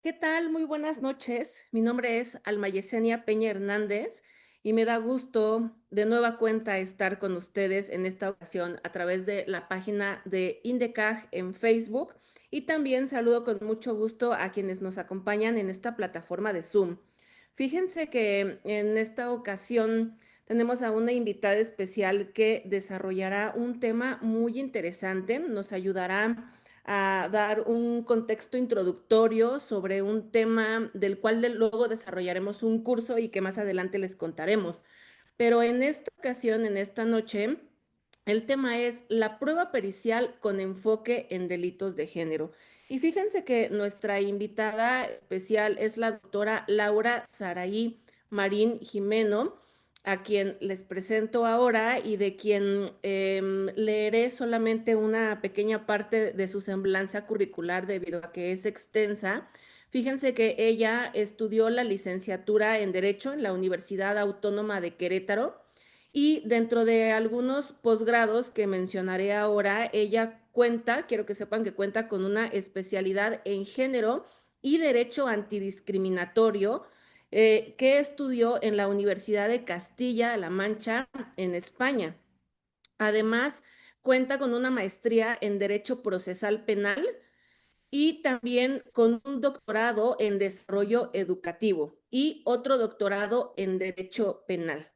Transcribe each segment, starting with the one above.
¿Qué tal? Muy buenas noches. Mi nombre es Alma Yesenia Peña Hernández y me da gusto de nueva cuenta estar con ustedes en esta ocasión a través de la página de Indecag en Facebook y también saludo con mucho gusto a quienes nos acompañan en esta plataforma de Zoom. Fíjense que en esta ocasión tenemos a una invitada especial que desarrollará un tema muy interesante, nos ayudará a dar un contexto introductorio sobre un tema del cual luego desarrollaremos un curso y que más adelante les contaremos. Pero en esta ocasión, en esta noche, el tema es la prueba pericial con enfoque en delitos de género. Y fíjense que nuestra invitada especial es la doctora Laura Saraí Marín Jimeno, a quien les presento ahora y de quien leeré solamente una pequeña parte de su semblanza curricular debido a que es extensa. Fíjense que ella estudió la licenciatura en Derecho en la Universidad Autónoma de Querétaro y dentro de algunos posgrados que mencionaré ahora, ella cuenta, quiero que sepan que cuenta con una especialidad en género y derecho antidiscriminatorio que estudió en la Universidad de Castilla-La Mancha en España. Además, cuenta con una maestría en Derecho Procesal Penal y también con un doctorado en Desarrollo Educativo y otro doctorado en Derecho Penal.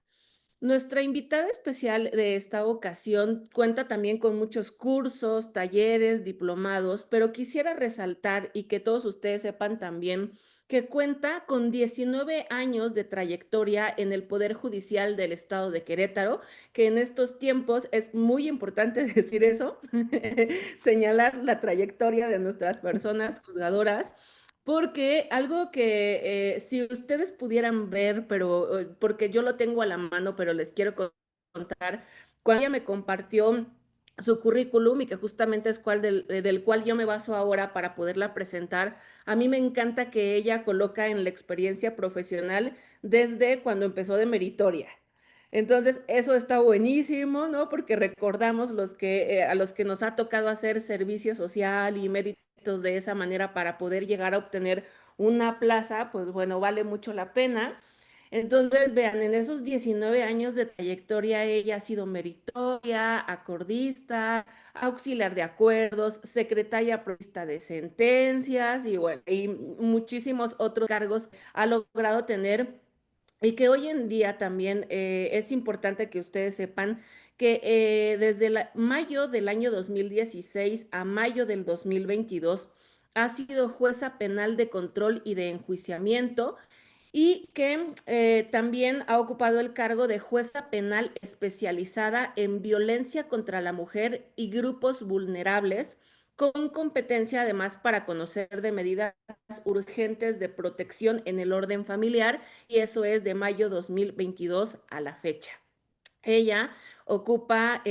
Nuestra invitada especial de esta ocasión cuenta también con muchos cursos, talleres, diplomados, pero quisiera resaltar y que todos ustedes sepan también que cuenta con 19 años de trayectoria en el Poder Judicial del Estado de Querétaro, que en estos tiempos es muy importante decir eso, señalar la trayectoria de nuestras personas juzgadoras. Porque algo que si ustedes pudieran ver, pero porque yo lo tengo a la mano, pero les quiero contar, cuando ella me compartió su currículum y que justamente es del cual yo me baso ahora para poderla presentar, a mí me encanta que ella coloca en la experiencia profesional desde cuando empezó de meritoria. Entonces, eso está buenísimo, ¿no? Porque recordamos a los que nos ha tocado hacer servicio social y méritos de esa manera para poder llegar a obtener una plaza, pues bueno, vale mucho la pena. Entonces, vean, en esos 19 años de trayectoria, ella ha sido meritoria, acordista, auxiliar de acuerdos, secretaria provista de sentencias y bueno, y muchísimos otros cargos ha logrado tener y que hoy en día también es importante que ustedes sepan que desde mayo del año 2016 a mayo del 2022 ha sido jueza penal de control y de enjuiciamiento y que también ha ocupado el cargo de jueza penal especializada en violencia contra la mujer y grupos vulnerables, con competencia además para conocer de medidas urgentes de protección en el orden familiar, y eso es de mayo 2022 a la fecha. Ella ocupa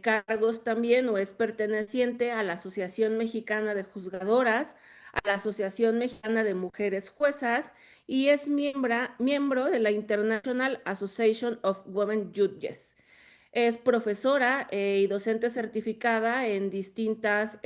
cargos también o es perteneciente a la Asociación Mexicana de Juzgadoras, a la Asociación Mexicana de Mujeres Juezas y es miembro de la International Association of Women Judges. Es profesora y docente certificada en distintas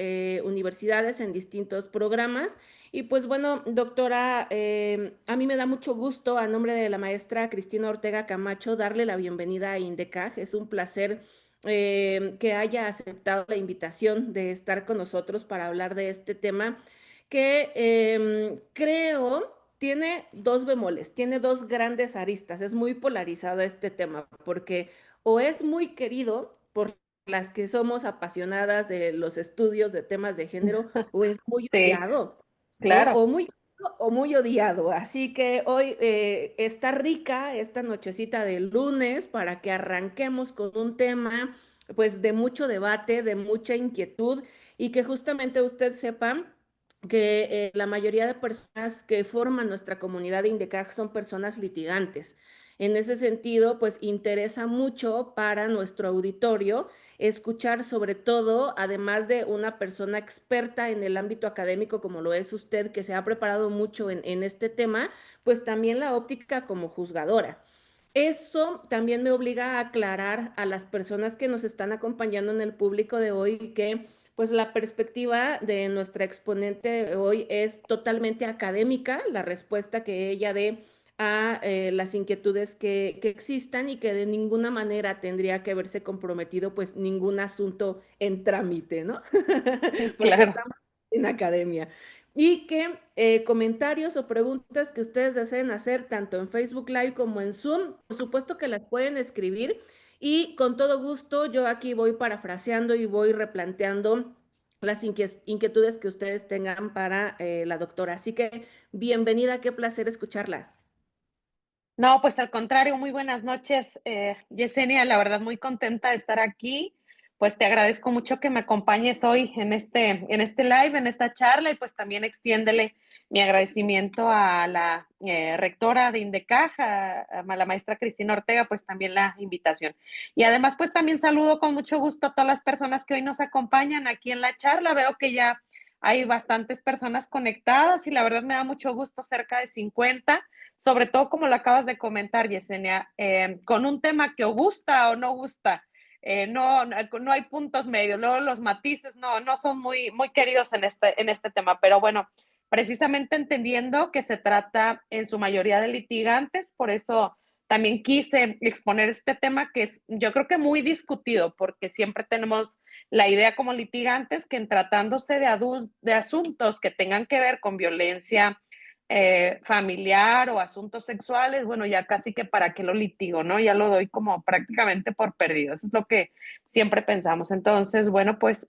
universidades, en distintos programas. Y pues bueno, doctora, a mí me da mucho gusto, a nombre de la maestra Cristina Ortega Camacho, darle la bienvenida a INDECAG. Es un placer que haya aceptado la invitación de estar con nosotros para hablar de este tema que creo tiene dos bemoles, tiene dos grandes aristas. Es muy polarizado este tema porque o es muy querido por las que somos apasionadas de los estudios de temas de género, o es muy Sí, odiado, ¿no? claro. O muy odiado. Así que hoy está rica esta nochecita de lunes para que arranquemos con un tema, pues, de mucho debate, de mucha inquietud y que justamente usted sepa que la mayoría de personas que forman nuestra comunidad de INDECAG son personas litigantes. En ese sentido, pues interesa mucho para nuestro auditorio escuchar sobre todo, además de una persona experta en el ámbito académico como lo es usted, que se ha preparado mucho en este tema, pues también la óptica como juzgadora. Eso también me obliga a aclarar a las personas que nos están acompañando en el público de hoy que pues la perspectiva de nuestra exponente hoy es totalmente académica, la respuesta que ella dé a las inquietudes que existan y que de ninguna manera tendría que haberse comprometido pues ningún asunto en trámite, ¿no? Porque Claro. estamos en academia. Y que comentarios o preguntas que ustedes deseen hacer tanto en Facebook Live como en Zoom, por supuesto que las pueden escribir y con todo gusto yo aquí voy parafraseando y voy replanteando las inquietudes que ustedes tengan para la doctora. Así que bienvenida, qué placer escucharla. No, pues al contrario, muy buenas noches, Yesenia, la verdad muy contenta de estar aquí. Pues te agradezco mucho que me acompañes hoy en este live, en esta charla, y pues también extiéndele mi agradecimiento a la rectora de INDECAJ, a la maestra Cristina Ortega, pues también la invitación. Y además, pues también saludo con mucho gusto a todas las personas que hoy nos acompañan aquí en la charla. Veo que ya hay bastantes personas conectadas y la verdad me da mucho gusto, cerca de 50, sobre todo como lo acabas de comentar, Yesenia, con un tema que o gusta o no gusta. No hay puntos medios, luego los matices no son muy queridos en este tema, pero bueno, precisamente entendiendo que se trata en su mayoría de litigantes, por eso también quise exponer este tema que es, yo creo que muy discutido, porque siempre tenemos la idea como litigantes que en tratándose de asuntos que tengan que ver con violencia familiar o asuntos sexuales, bueno, ya casi que para qué lo litigo, ¿no? Ya lo doy como prácticamente por perdido. Eso es lo que siempre pensamos. Entonces, bueno, pues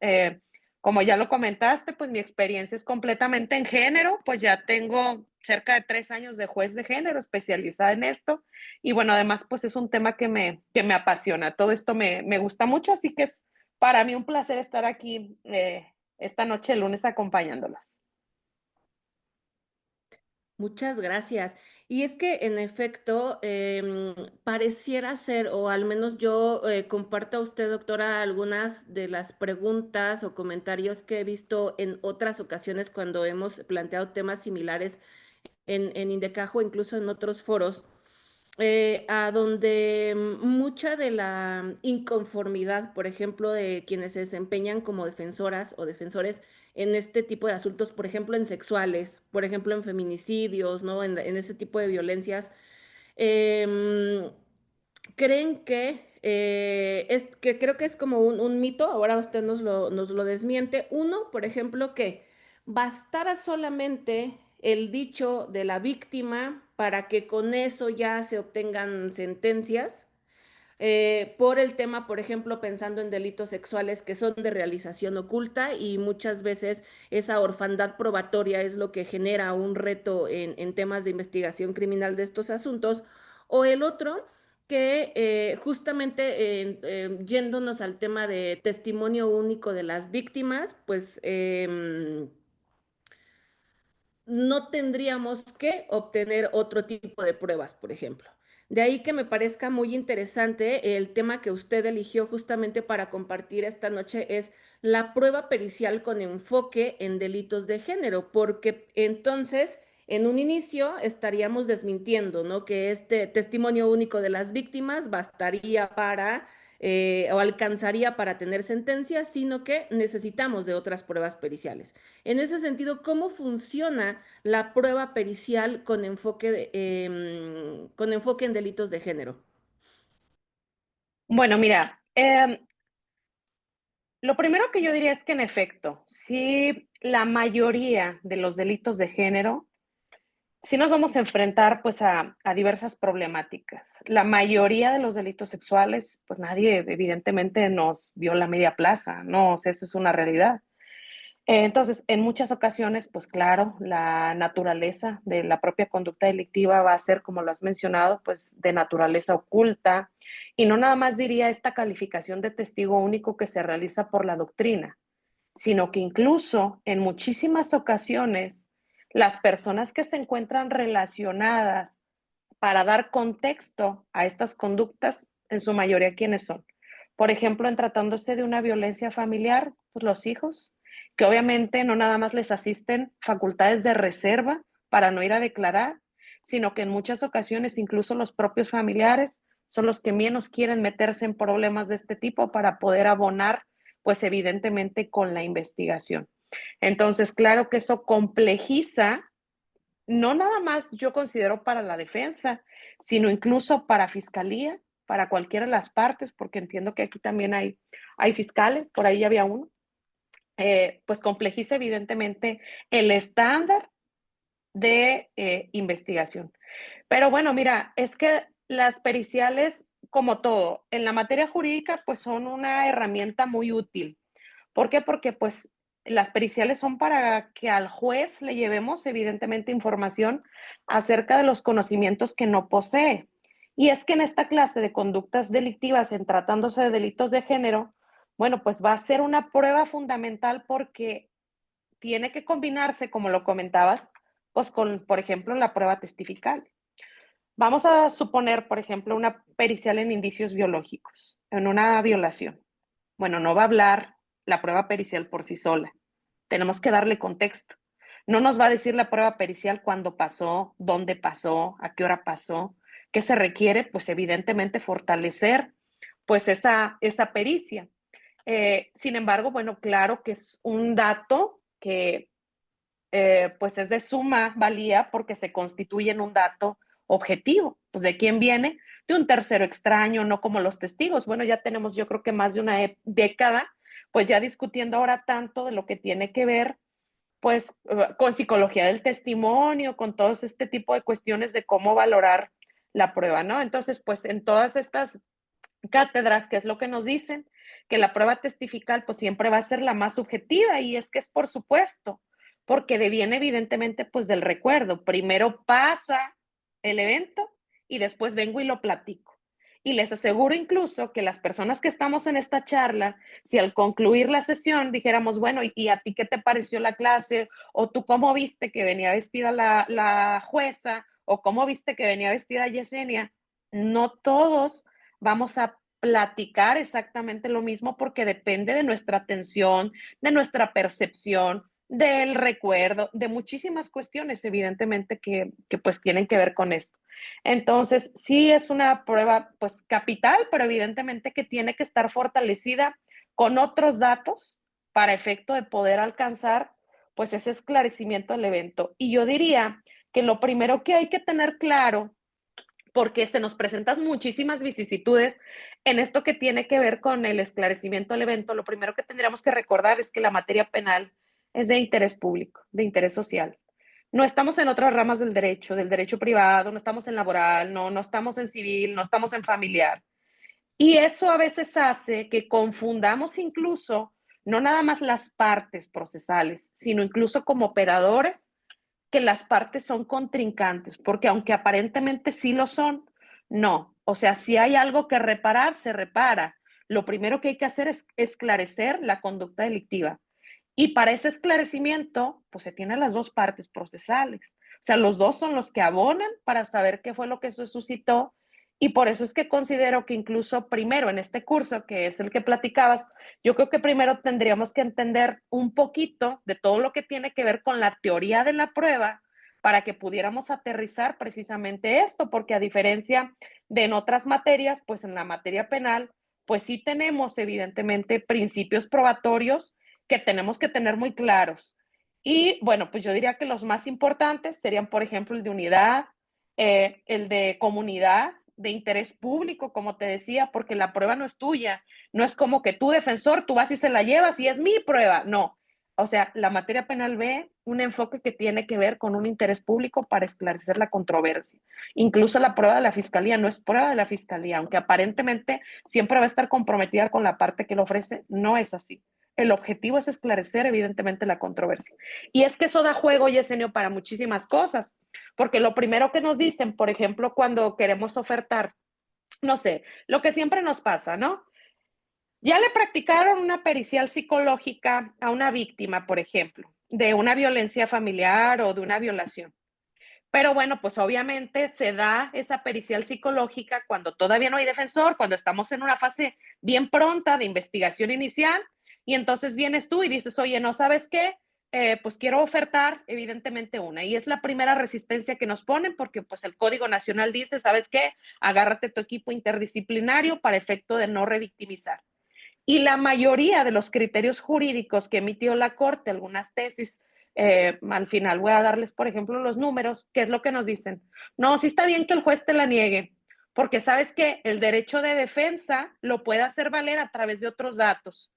como ya lo comentaste, pues mi experiencia es completamente en género, pues ya tengo cerca de 3 años de juez de género especializada en esto. Y bueno, además, pues es un tema que me apasiona. Todo esto me gusta mucho, así que es para mí un placer estar aquí esta noche, lunes, acompañándolos. Muchas gracias. Y es que en efecto, pareciera ser, o al menos yo comparto a usted, doctora, algunas de las preguntas o comentarios que he visto en otras ocasiones cuando hemos planteado temas similares en Indecajo, incluso en otros foros, a donde mucha de la inconformidad, por ejemplo, de quienes se desempeñan como defensoras o defensores en este tipo de asuntos, por ejemplo, en sexuales, por ejemplo, en feminicidios, ¿no? En ese tipo de violencias, em, creen que creo que es como un mito, ahora usted nos lo desmiente. Uno, por ejemplo, que bastara solamente el dicho de la víctima para que con eso ya se obtengan sentencias. Por el tema, por ejemplo, pensando en delitos sexuales que son de realización oculta y muchas veces esa orfandad probatoria es lo que genera un reto en temas de investigación criminal de estos asuntos. O el otro, que justamente yéndonos al tema de testimonio único de las víctimas, pues no tendríamos que obtener otro tipo de pruebas, por ejemplo. De ahí que me parezca muy interesante el tema que usted eligió justamente para compartir esta noche es la prueba pericial con enfoque en delitos de género, porque entonces en un inicio estaríamos desmintiendo, ¿no? Que este testimonio único de las víctimas bastaría para o alcanzaría para tener sentencia, sino que necesitamos de otras pruebas periciales. En ese sentido, ¿cómo funciona la prueba pericial con enfoque en delitos de género? Bueno, mira, lo primero que yo diría es que en efecto, sí, la mayoría de los delitos de género, sí nos vamos a enfrentar pues a diversas problemáticas. La mayoría de los delitos sexuales, pues nadie evidentemente nos vio la media plaza, no, o sea, eso es una realidad. Entonces, en muchas ocasiones, pues claro, la naturaleza de la propia conducta delictiva va a ser, como lo has mencionado, pues de naturaleza oculta. Y no nada más diría esta calificación de testigo único que se realiza por la doctrina, sino que incluso en muchísimas ocasiones las personas que se encuentran relacionadas para dar contexto a estas conductas, en su mayoría, ¿quiénes son? Por ejemplo, en tratándose de una violencia familiar, pues los hijos, que obviamente no nada más les asisten facultades de reserva para no ir a declarar, sino que en muchas ocasiones incluso los propios familiares son los que menos quieren meterse en problemas de este tipo para poder abonar pues evidentemente con la investigación. Entonces, claro que eso complejiza, no nada más yo considero para la defensa, sino incluso para fiscalía, para cualquiera de las partes, porque entiendo que aquí también hay fiscales, por ahí ya había uno, pues complejiza evidentemente el estándar de investigación. Pero bueno, mira, es que las periciales, como todo, en la materia jurídica, pues son una herramienta muy útil. ¿Por qué? Porque pues las periciales son para que al juez le llevemos evidentemente información acerca de los conocimientos que no posee. Y es que en esta clase de conductas delictivas, en tratándose de delitos de género, bueno, pues va a ser una prueba fundamental porque tiene que combinarse, como lo comentabas, pues con, por ejemplo, la prueba testifical. Vamos a suponer, por ejemplo, una pericial en indicios biológicos, en una violación. Bueno, no va a hablar la prueba pericial por sí sola. Tenemos que darle contexto. No nos va a decir la prueba pericial cuándo pasó, dónde pasó, a qué hora pasó. ¿Qué se requiere? Pues evidentemente fortalecer pues esa pericia. Sin embargo, bueno, claro que es un dato que pues es de suma valía porque se constituye en un dato objetivo. Pues de quién viene, de un tercero extraño, no como los testigos. Bueno, ya tenemos yo creo que más de una década, pues ya discutiendo ahora tanto de lo que tiene que ver pues con psicología del testimonio, con todos este tipo de cuestiones de cómo valorar la prueba, ¿no? Entonces, pues en todas estas cátedras, ¿qué es lo que nos dicen? Que la prueba testifical pues siempre va a ser la más subjetiva y es que es por supuesto, porque deviene evidentemente pues del recuerdo. Primero pasa el evento y después vengo y lo platico. Y les aseguro incluso que las personas que estamos en esta charla, si al concluir la sesión dijéramos, bueno, ¿y a ti qué te pareció la clase? ¿O tú cómo viste que venía vestida la jueza? ¿O cómo viste que venía vestida Yesenia? No todos vamos a platicar exactamente lo mismo porque depende de nuestra atención, de nuestra percepción, del recuerdo, de muchísimas cuestiones, evidentemente, que pues tienen que ver con esto. Entonces, sí es una prueba pues capital, pero evidentemente que tiene que estar fortalecida con otros datos para efecto de poder alcanzar pues ese esclarecimiento del evento. Y yo diría que lo primero que hay que tener claro porque se nos presentan muchísimas vicisitudes en esto que tiene que ver con el esclarecimiento del evento. Lo primero que tendríamos que recordar es que la materia penal es de interés público, de interés social. No estamos en otras ramas del derecho privado, no estamos en laboral, no estamos en civil, no estamos en familiar. Y eso a veces hace que confundamos incluso no nada más las partes procesales, sino incluso como operadores que las partes son contrincantes, porque aunque aparentemente sí lo son, no. O sea, si hay algo que reparar, se repara. Lo primero que hay que hacer es esclarecer la conducta delictiva. Y para ese esclarecimiento, pues se tienen las dos partes procesales. O sea, los dos son los que abonan para saber qué fue lo que se suscitó. Y por eso es que considero que incluso primero en este curso, que es el que platicabas, yo creo que primero tendríamos que entender un poquito de todo lo que tiene que ver con la teoría de la prueba para que pudiéramos aterrizar precisamente esto, porque a diferencia de en otras materias, pues en la materia penal, pues sí tenemos evidentemente principios probatorios que tenemos que tener muy claros. Y bueno, pues yo diría que los más importantes serían, por ejemplo, el de unidad, el de comunidad, de interés público, como te decía, porque la prueba no es tuya, no es como que tú, defensor, tú vas y se la llevas y es mi prueba, no. O sea, la materia penal ve un enfoque que tiene que ver con un interés público para esclarecer la controversia. Incluso la prueba de la fiscalía no es prueba de la fiscalía, aunque aparentemente siempre va a estar comprometida con la parte que lo ofrece, no es así. El objetivo es esclarecer, evidentemente, la controversia. Y es que eso da juego, Yesenio, para muchísimas cosas, porque lo primero que nos dicen, por ejemplo, cuando queremos ofertar, no sé, lo que siempre nos pasa, ¿no? Ya le practicaron una pericial psicológica a una víctima, por ejemplo, de una violencia familiar o de una violación. Pero bueno, pues obviamente se da esa pericial psicológica cuando todavía no hay defensor, cuando estamos en una fase bien pronta de investigación inicial y entonces vienes tú y dices, oye, ¿no sabes qué? Pues quiero ofertar evidentemente una y es la primera resistencia que nos ponen porque pues el Código Nacional dice, ¿sabes qué? Agárrate tu equipo interdisciplinario para efecto de no revictimizar. Y la mayoría de los criterios jurídicos que emitió la Corte, algunas tesis, al final voy a darles, por ejemplo, los números, ¿qué es lo que nos dicen? No, sí está bien que el juez te la niegue, porque sabes que el derecho de defensa lo puede hacer valer a través de otros datos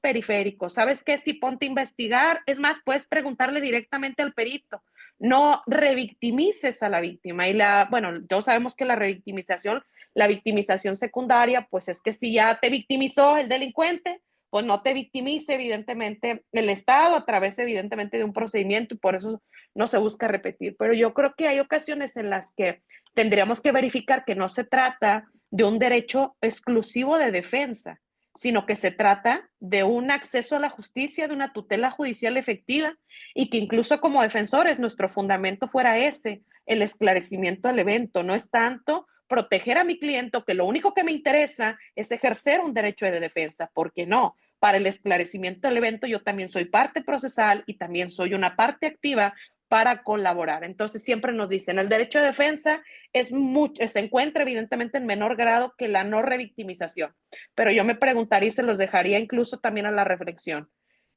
periféricos. ¿Sabes qué? Si ponte a investigar, es más, puedes preguntarle directamente al perito. No revictimices a la víctima. Bueno, todos sabemos que la victimización secundaria, pues es que si ya te victimizó el delincuente, pues no te victimice evidentemente el Estado a través evidentemente de un procedimiento y por eso no se busca repetir. Pero yo creo que hay ocasiones en las que tendríamos que verificar que no se trata de un derecho exclusivo de defensa, sino que se trata de un acceso a la justicia, de una tutela judicial efectiva y que incluso como defensores nuestro fundamento fuera ese, el esclarecimiento del evento. No es tanto proteger a mi cliente, que lo único que me interesa es ejercer un derecho de defensa, porque no, para el esclarecimiento del evento yo también soy parte procesal y también soy una parte activa para colaborar. Entonces siempre nos dicen, el derecho de defensa se encuentra evidentemente en menor grado que la no revictimización, pero yo me preguntaría y se los dejaría incluso también a la reflexión,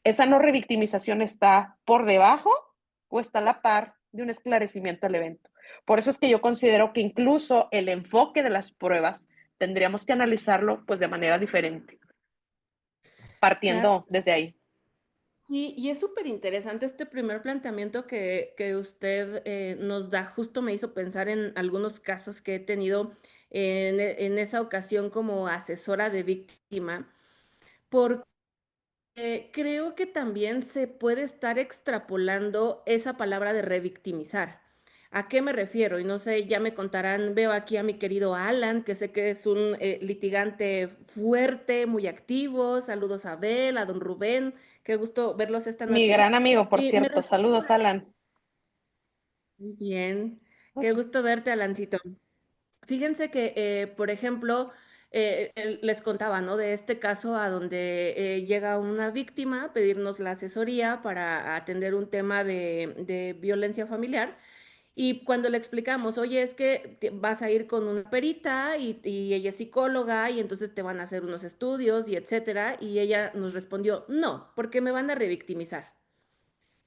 ¿esa no revictimización está por debajo o está a la par de un esclarecimiento del evento? Por eso es que yo considero que incluso el enfoque de las pruebas tendríamos que analizarlo pues de manera diferente, Claro. partiendo desde ahí. Sí, y es súper interesante este primer planteamiento que usted nos da. Justo me hizo pensar en algunos casos que he tenido en esa ocasión como asesora de víctima, porque creo que también se puede estar extrapolando esa palabra de revictimizar. ¿A qué me refiero? Y no sé, ya me contarán, veo aquí a mi querido Alan, que sé que es un litigante fuerte, muy activo. Saludos a Abel, a don Rubén, qué gusto verlos esta Mi noche. gran amigo, por Y me cierto. refiero Saludos, Alan. muy bien, qué gusto verte, Alancito. Fíjense que, por ejemplo, les contaba, ¿no? De este caso a donde llega una víctima a pedirnos la asesoría para atender un tema de violencia familiar. Y cuando le explicamos, oye, es que vas a ir con una perita y ella es psicóloga y entonces te van a hacer unos estudios y etcétera. Y ella nos respondió, no, porque me van a revictimizar.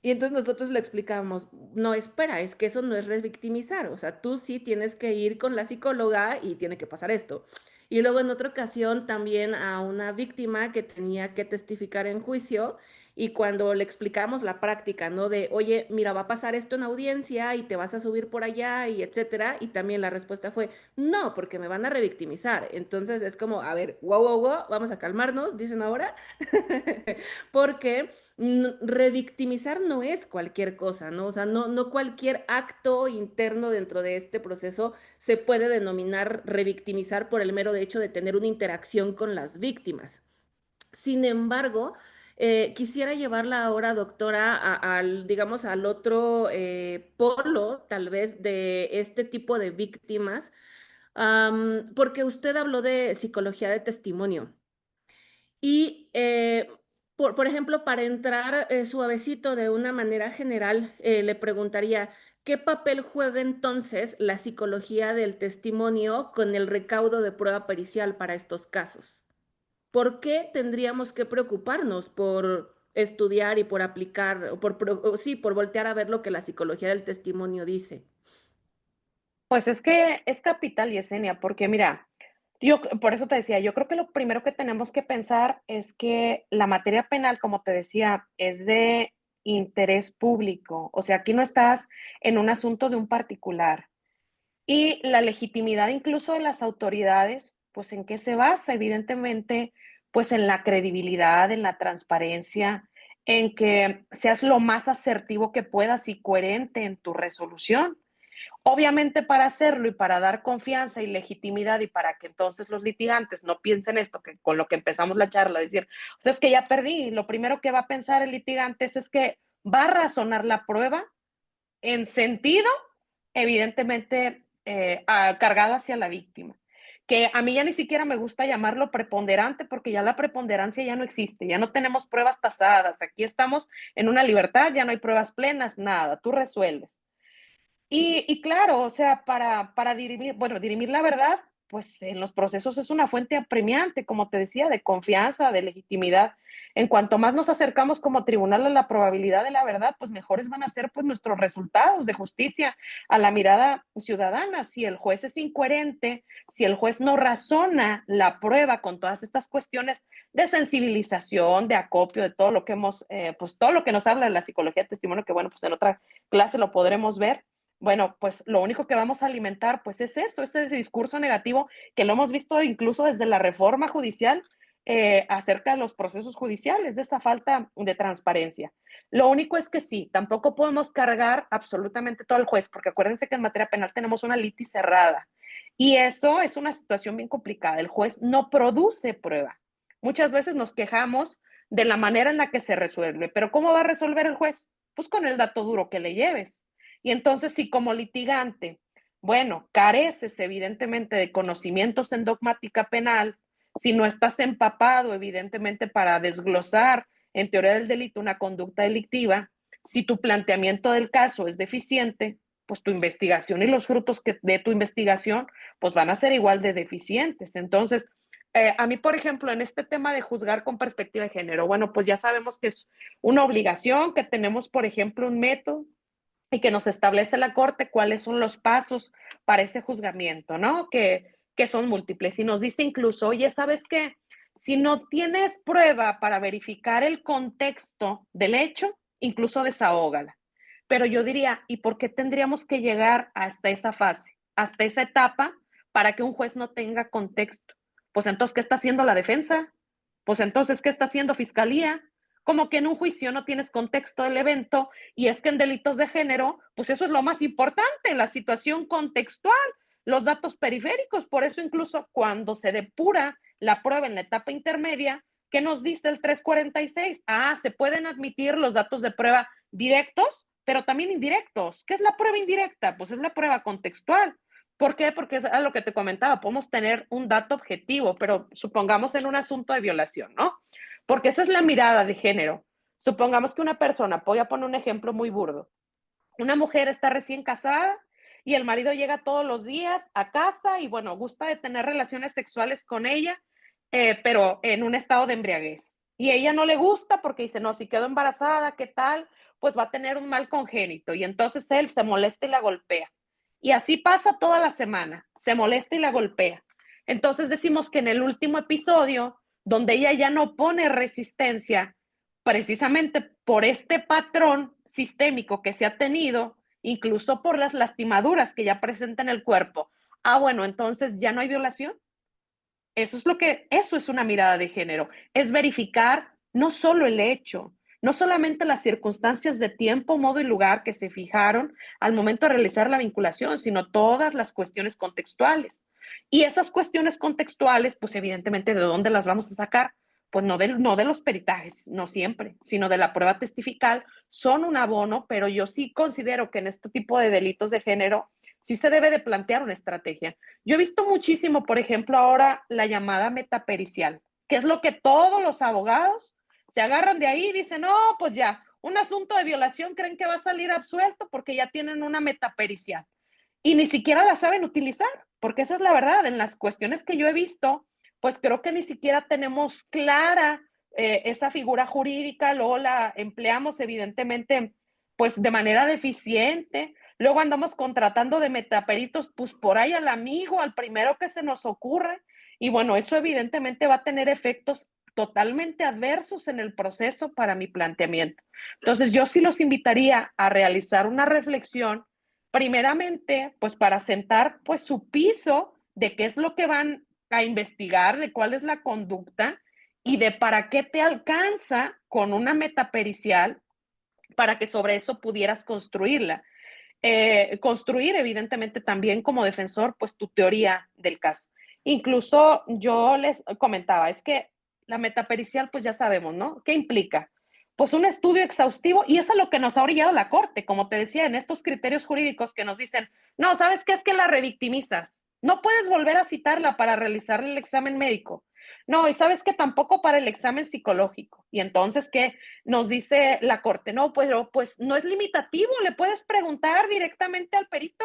Y entonces nosotros le explicamos, no, espera, es que eso no es revictimizar, o sea, tú sí tienes que ir con la psicóloga y tiene que pasar esto. Y luego en otra ocasión también a una víctima que tenía que testificar en juicio y cuando le explicamos la práctica, ¿no? De, oye, mira, va a pasar esto en audiencia y te vas a subir por allá y etcétera. Y también la respuesta fue, no, porque me van a revictimizar. Entonces es como, a ver, wow, wow, wow, vamos a calmarnos, dicen ahora, porque revictimizar no es cualquier cosa, ¿no? O sea, no cualquier acto interno dentro de este proceso se puede denominar revictimizar por el mero hecho de tener una interacción con las víctimas. Sin embargo, quisiera llevarla ahora, doctora, al, digamos, al otro polo, tal vez, de este tipo de víctimas, porque usted habló de psicología de testimonio. Y, por ejemplo, para entrar suavecito de una manera general, le preguntaría, ¿qué papel juega entonces la psicología del testimonio con el recaudo de prueba pericial para estos casos? ¿Por qué tendríamos que preocuparnos por estudiar y por aplicar, o sí, por voltear a ver lo que la psicología del testimonio dice? Pues es que es capital, Yesenia, porque mira, yo por eso te decía, yo creo que lo primero que tenemos que pensar es que la materia penal, como te decía, es de interés público. O sea, aquí no estás en un asunto de un particular. Y la legitimidad incluso de las autoridades, pues ¿en qué se basa? Evidentemente, pues en la credibilidad, en la transparencia, en que seas lo más asertivo que puedas y coherente en tu resolución. Obviamente para hacerlo y para dar confianza y legitimidad y para que entonces los litigantes no piensen esto, que con lo que empezamos la charla, decir, o sea, es que ya perdí, lo primero que va a pensar el litigante es que va a razonar la prueba en sentido, evidentemente, cargado hacia la víctima. Que a mí ya ni siquiera me gusta llamarlo preponderante porque ya la preponderancia ya no existe, ya no tenemos pruebas tasadas, aquí estamos en una libertad, ya no hay pruebas plenas, nada, tú resuelves. Y claro, o sea, para dirimir, bueno, dirimir la verdad, pues en los procesos es una fuente apremiante, como te decía, de confianza, de legitimidad. En cuanto más nos acercamos como tribunal a la probabilidad de la verdad, pues mejores van a ser pues nuestros resultados de justicia a la mirada ciudadana. Si el juez es incoherente, si el juez no razona la prueba con todas estas cuestiones de sensibilización, de acopio, de todo lo que hemos, pues todo lo que nos habla de la psicología de testimonio, que bueno, pues en otra clase lo podremos ver. Bueno, pues lo único que vamos a alimentar, pues es eso, ese discurso negativo que lo hemos visto incluso desde la reforma judicial acerca de los procesos judiciales, de esa falta de transparencia. Lo único es que sí, tampoco podemos cargar absolutamente todo el juez, porque acuérdense que en materia penal tenemos una litis cerrada y eso es una situación bien complicada. El juez no produce prueba. Muchas veces nos quejamos de la manera en la que se resuelve, pero ¿cómo va a resolver el juez? Pues con el dato duro que le lleves. Y entonces, si como litigante, bueno, careces evidentemente de conocimientos en dogmática penal, si no estás empapado evidentemente para desglosar en teoría del delito una conducta delictiva, si tu planteamiento del caso es deficiente, pues tu investigación y los frutos de tu investigación pues van a ser igual de deficientes. Entonces, a mí, por ejemplo, en este tema de juzgar con perspectiva de género, bueno, pues ya sabemos que es una obligación, que tenemos, por ejemplo, un método y que nos establece la Corte cuáles son los pasos para ese juzgamiento, ¿no? Que son múltiples. Y nos dice incluso, oye, ¿sabes qué? Si no tienes prueba para verificar el contexto del hecho, incluso desahógala. Pero yo diría, ¿y por qué tendríamos que llegar hasta esa fase, hasta esa etapa, para que un juez no tenga contexto? Pues entonces, ¿qué está haciendo la defensa? Pues entonces, ¿qué está haciendo fiscalía? Como que en un juicio no tienes contexto del evento y es que en delitos de género, pues eso es lo más importante, la situación contextual, los datos periféricos. Por eso incluso cuando se depura la prueba en la etapa intermedia, ¿qué nos dice el 346? Ah, se pueden admitir los datos de prueba directos, pero también indirectos. ¿Qué es la prueba indirecta? Pues es la prueba contextual. ¿Por qué? Porque es a lo que te comentaba, podemos tener un dato objetivo, pero supongamos en un asunto de violación, ¿no? Porque esa es la mirada de género. Supongamos que una persona, voy a poner un ejemplo muy burdo, una mujer está recién casada y el marido llega todos los días a casa y bueno, gusta de tener relaciones sexuales con ella, pero en un estado de embriaguez. Y ella no le gusta porque dice, no, si quedo embarazada, ¿qué tal? Pues va a tener un mal congénito y entonces él se molesta y la golpea. Y así pasa toda la semana, se molesta y la golpea. Entonces decimos que en el último episodio, donde ella ya no pone resistencia, precisamente por este patrón sistémico que se ha tenido, incluso por las lastimaduras que ya presenta en el cuerpo. Ah, bueno, entonces ya no hay violación. Eso es una mirada de género, es verificar no solo el hecho, no solamente las circunstancias de tiempo, modo y lugar que se fijaron al momento de realizar la vinculación, sino todas las cuestiones contextuales. Y esas cuestiones contextuales, pues evidentemente, ¿de dónde las vamos a sacar? Pues no de los peritajes, no siempre, sino de la prueba testifical, son un abono, pero yo sí considero que en este tipo de delitos de género sí se debe de plantear una estrategia. Yo he visto muchísimo, por ejemplo, ahora la llamada metapericial, que es lo que todos los abogados se agarran de ahí y dicen, no, pues ya, un asunto de violación creen que va a salir absuelto porque ya tienen una metapericial y ni siquiera la saben utilizar, porque esa es la verdad, en las cuestiones que yo he visto, pues creo que ni siquiera tenemos clara esa figura jurídica, luego la empleamos evidentemente pues de manera deficiente, luego andamos contratando de metaperitos pues por ahí al amigo, al primero que se nos ocurre, y bueno, eso evidentemente va a tener efectos totalmente adversos en el proceso para mi planteamiento. Entonces yo sí los invitaría a realizar una reflexión primeramente, pues para sentar pues su piso de qué es lo que van a investigar, de cuál es la conducta y de para qué te alcanza con una metapericial para que sobre eso pudieras construirla. Construir evidentemente también como defensor pues tu teoría del caso. Incluso yo les comentaba, es que la metapericial pues ya sabemos, ¿no? ¿Qué implica? Pues un estudio exhaustivo y eso es lo que nos ha orillado la Corte, como te decía, en estos criterios jurídicos que nos dicen, no, ¿sabes qué? Es que la revictimizas. No puedes volver a citarla para realizar el examen médico. No, y sabes que tampoco para el examen psicológico. Y entonces, ¿qué nos dice la Corte? No, pues no es limitativo, le puedes preguntar directamente al perito.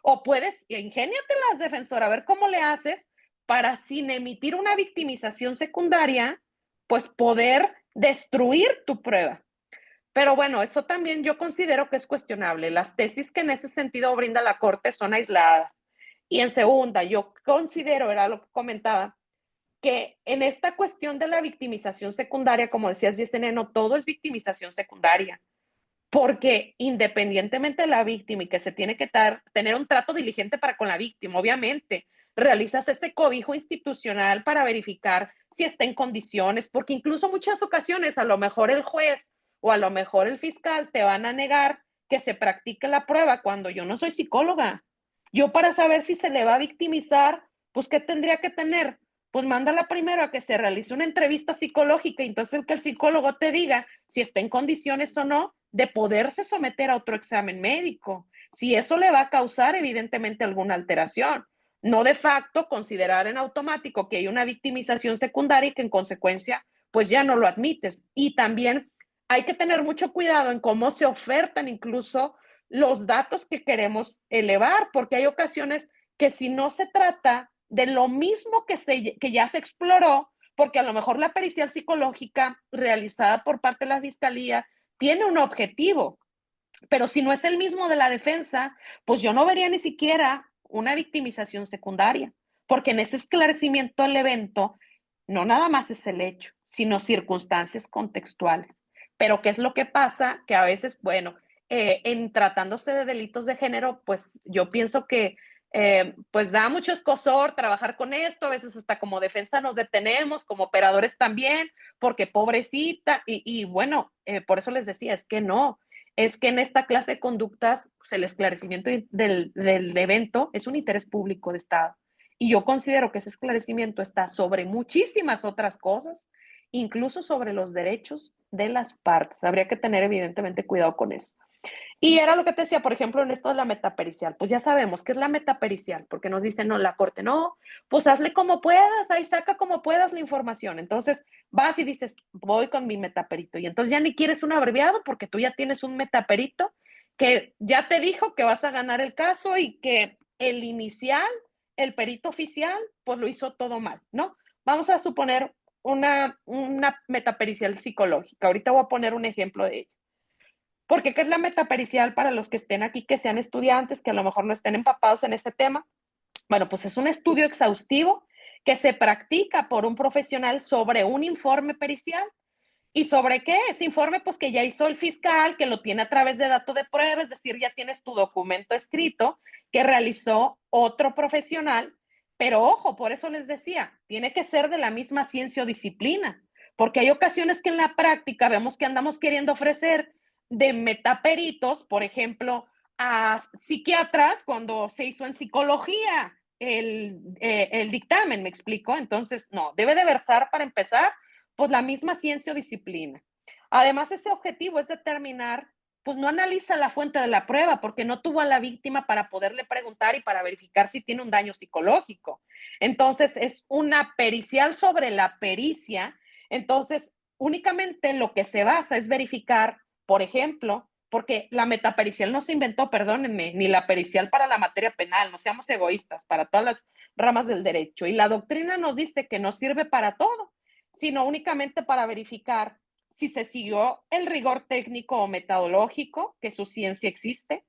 O puedes, ingéniatelas, defensora, a ver cómo le haces para, sin emitir una victimización secundaria, pues poder destruir tu prueba. Pero bueno, eso también yo considero que es cuestionable. Las tesis que en ese sentido brinda la Corte son aisladas. Y en segunda, yo considero, era lo que comentaba, que en esta cuestión de la victimización secundaria, como decías, Yesenia, no todo es victimización secundaria, porque independientemente de la víctima y que se tiene que tener un trato diligente para con la víctima, obviamente, realizas ese cobijo institucional para verificar si está en condiciones, porque incluso muchas ocasiones a lo mejor el juez o a lo mejor el fiscal te van a negar que se practique la prueba cuando yo no soy psicóloga. Yo para saber si se le va a victimizar, pues ¿qué tendría que tener? Pues mándala primero a que se realice una entrevista psicológica y entonces que el psicólogo te diga si está en condiciones o no de poderse someter a otro examen médico, si eso le va a causar evidentemente alguna alteración. No de facto considerar en automático que hay una victimización secundaria y que en consecuencia pues ya no lo admites. Y también hay que tener mucho cuidado en cómo se ofertan incluso los datos que queremos elevar, porque hay ocasiones que si no se trata de lo mismo que ya se exploró, porque a lo mejor la pericial psicológica realizada por parte de la fiscalía tiene un objetivo, pero si no es el mismo de la defensa, pues yo no vería ni siquiera una victimización secundaria, porque en ese esclarecimiento del evento no nada más es el hecho, sino circunstancias contextuales. Pero ¿qué es lo que pasa? Que a veces, bueno, en tratándose de delitos de género, pues yo pienso que pues da mucho escozor trabajar con esto, a veces hasta como defensa nos detenemos, como operadores también, porque pobrecita, y bueno, por eso les decía, es que no, es que en esta clase de conductas, pues el esclarecimiento del evento es un interés público de Estado. Y yo considero que ese esclarecimiento está sobre muchísimas otras cosas, incluso sobre los derechos de las partes. Habría que tener evidentemente cuidado con eso. Y era lo que te decía, por ejemplo, en esto de la metapericial. Pues ya sabemos qué es la metapericial, porque nos dicen, no, la corte, no, pues hazle como puedas, ahí saca como puedas la información. Entonces vas y dices, voy con mi metaperito. Y entonces ya ni quieres un abreviado porque tú ya tienes un metaperito que ya te dijo que vas a ganar el caso y que el inicial, el perito oficial, pues lo hizo todo mal, ¿no? Vamos a suponer una metapericial psicológica. Ahorita voy a poner un ejemplo de ello. Porque, ¿qué es la metapericial para los que estén aquí, que sean estudiantes, que a lo mejor no estén empapados en ese tema? Bueno, pues es un estudio exhaustivo que se practica por un profesional sobre un informe pericial. ¿Y sobre qué? Ese informe, pues que ya hizo el fiscal, que lo tiene a través de dato de prueba, es decir, ya tienes tu documento escrito que realizó otro profesional. Pero ojo, por eso les decía, tiene que ser de la misma ciencia o disciplina, porque hay ocasiones que en la práctica vemos que andamos queriendo ofrecer de metaperitos, por ejemplo, a psiquiatras cuando se hizo en psicología el dictamen, ¿me explico? Entonces, no, debe de versar para empezar pues la misma ciencia o disciplina. Además, ese objetivo es determinar, pues no analiza la fuente de la prueba porque no tuvo a la víctima para poderle preguntar y para verificar si tiene un daño psicológico. Entonces, es una pericial sobre la pericia. Entonces, únicamente lo que se basa es verificar, por ejemplo, porque la metapericial no se inventó, perdónenme, ni la pericial para la materia penal, no seamos egoístas, para todas las ramas del derecho. Y la doctrina nos dice que no sirve para todo, sino únicamente para verificar si se siguió el rigor técnico o metodológico, que su ciencia existe,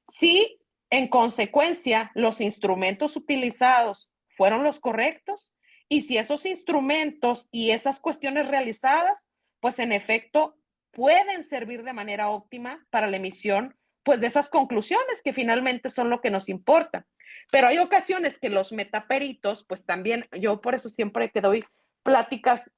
si en consecuencia los instrumentos utilizados fueron los correctos y si esos instrumentos y esas cuestiones realizadas, pues en efecto pueden servir de manera óptima para la emisión pues de esas conclusiones que finalmente son lo que nos importa. Pero hay ocasiones que los metaperitos, pues también, yo por eso siempre que doy pláticas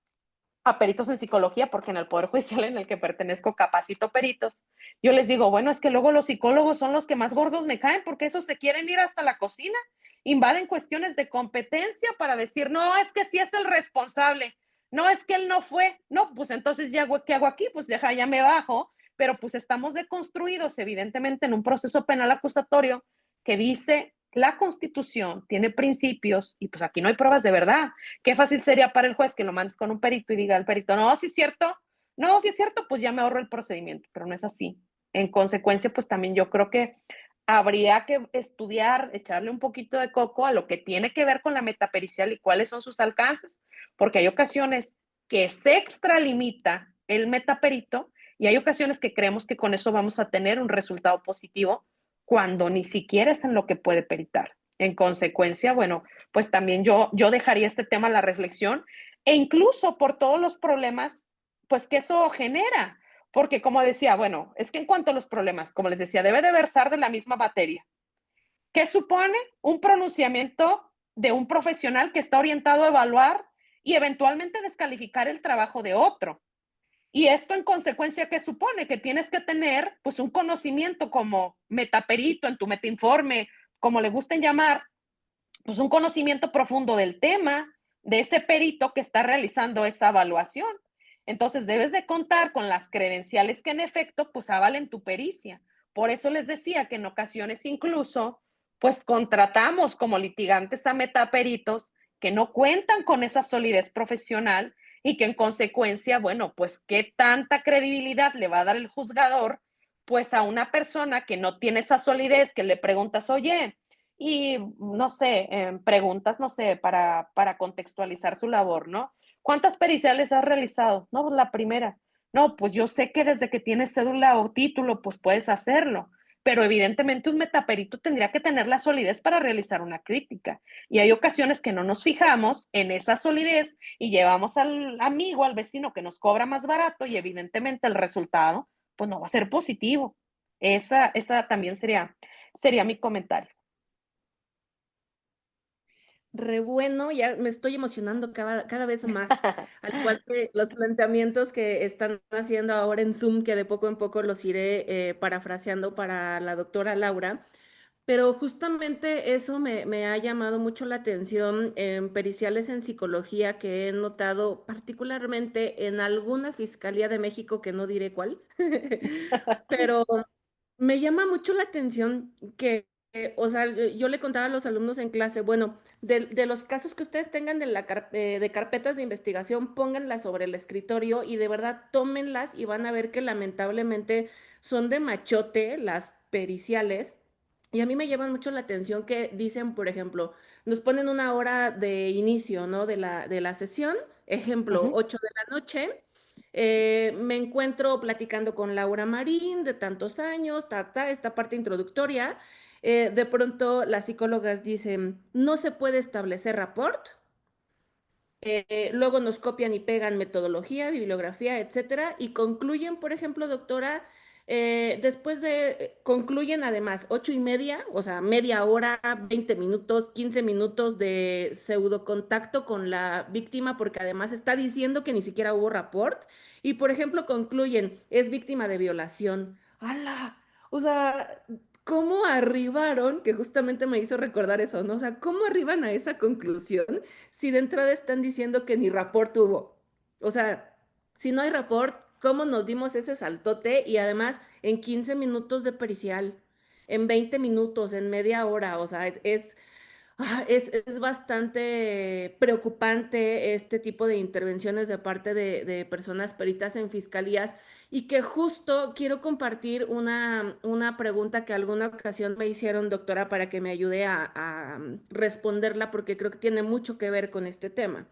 a peritos en psicología, porque en el Poder Judicial en el que pertenezco capacito peritos, yo les digo, bueno, es que luego los psicólogos son los que más gordos me caen, porque esos se quieren ir hasta la cocina, invaden cuestiones de competencia para decir, no, es que sí es el responsable, no, es que él no fue, no, pues entonces ya, ¿qué hago aquí? Pues deja, ya me bajo, pero pues estamos deconstruidos evidentemente en un proceso penal acusatorio que dice la Constitución tiene principios y pues aquí no hay pruebas de verdad. Qué fácil sería para el juez que lo mandes con un perito y diga al perito, no, sí es cierto, no, sí es cierto, pues ya me ahorro el procedimiento, pero no es así. En consecuencia, pues también yo creo que habría que estudiar, echarle un poquito de coco a lo que tiene que ver con la metapericial y cuáles son sus alcances, porque hay ocasiones que se extralimita el metaperito y hay ocasiones que creemos que con eso vamos a tener un resultado positivo cuando ni siquiera es en lo que puede peritar. En consecuencia, bueno, pues también yo dejaría este tema a la reflexión e incluso por todos los problemas, pues que eso genera. Porque como decía, bueno, es que en cuanto a los problemas, como les decía, debe de versar de la misma materia. ¿Qué supone un pronunciamiento de un profesional que está orientado a evaluar y eventualmente descalificar el trabajo de otro? Y esto en consecuencia, ¿qué supone? Que tienes que tener pues un conocimiento como metaperito en tu metainforme, como le gusten llamar, pues un conocimiento profundo del tema, de ese perito que está realizando esa evaluación. Entonces debes de contar con las credenciales que en efecto pues avalen tu pericia. Por eso les decía que en ocasiones incluso pues contratamos como litigantes a metaperitos que no cuentan con esa solidez profesional y que en consecuencia, bueno, pues qué tanta credibilidad le va a dar el juzgador pues a una persona que no tiene esa solidez, que le preguntas, oye, y no sé, preguntas, no sé, para contextualizar su labor, ¿no? ¿Cuántas periciales has realizado? No, pues la primera. No, pues yo sé que desde que tienes cédula o título, pues puedes hacerlo, pero evidentemente un metaperito tendría que tener la solidez para realizar una crítica. Y hay ocasiones que no nos fijamos en esa solidez y llevamos al amigo, al vecino que nos cobra más barato y evidentemente el resultado, pues no va a ser positivo. Esa también sería mi comentario. Re bueno, ya me estoy emocionando cada vez más, al igual que los planteamientos que están haciendo ahora en Zoom, que de poco en poco los iré parafraseando para la doctora Laura. Pero justamente eso me ha llamado mucho la atención en periciales en psicología que he notado particularmente en alguna fiscalía de México, que no diré cuál, pero me llama mucho la atención que, o sea, yo le contaba a los alumnos en clase, bueno, de los casos que ustedes tengan de carpetas de investigación, pónganlas sobre el escritorio y de verdad tómenlas y van a ver que lamentablemente son de machote las periciales. Y a mí me llama mucho la atención que dicen, por ejemplo, nos ponen una hora de inicio, ¿no? De la sesión, ejemplo, Ujú. 8 de la noche. Me encuentro platicando con Laura Marín de tantos años, esta parte introductoria. De pronto las psicólogas dicen, no se puede establecer rapport. Luego nos copian y pegan metodología, bibliografía, etcétera, y concluyen, por ejemplo, doctora, concluyen además 8:30, o sea, media hora, 20 minutos, 15 minutos de pseudo contacto con la víctima, porque además está diciendo que ni siquiera hubo rapport, y por ejemplo, concluyen, es víctima de violación. ¡Hala! O sea, ¿cómo arribaron? Que justamente me hizo recordar eso, ¿no? O sea, ¿cómo arriban a esa conclusión? Si de entrada están diciendo que ni rapport hubo. O sea, si no hay rapport, ¿cómo nos dimos ese saltote? Y además, en 15 minutos de pericial, en 20 minutos, en media hora, o sea, es bastante preocupante este tipo de intervenciones de parte de personas peritas en fiscalías y que justo quiero compartir una pregunta que alguna ocasión me hicieron, doctora, para que me ayude a responderla porque creo que tiene mucho que ver con este tema.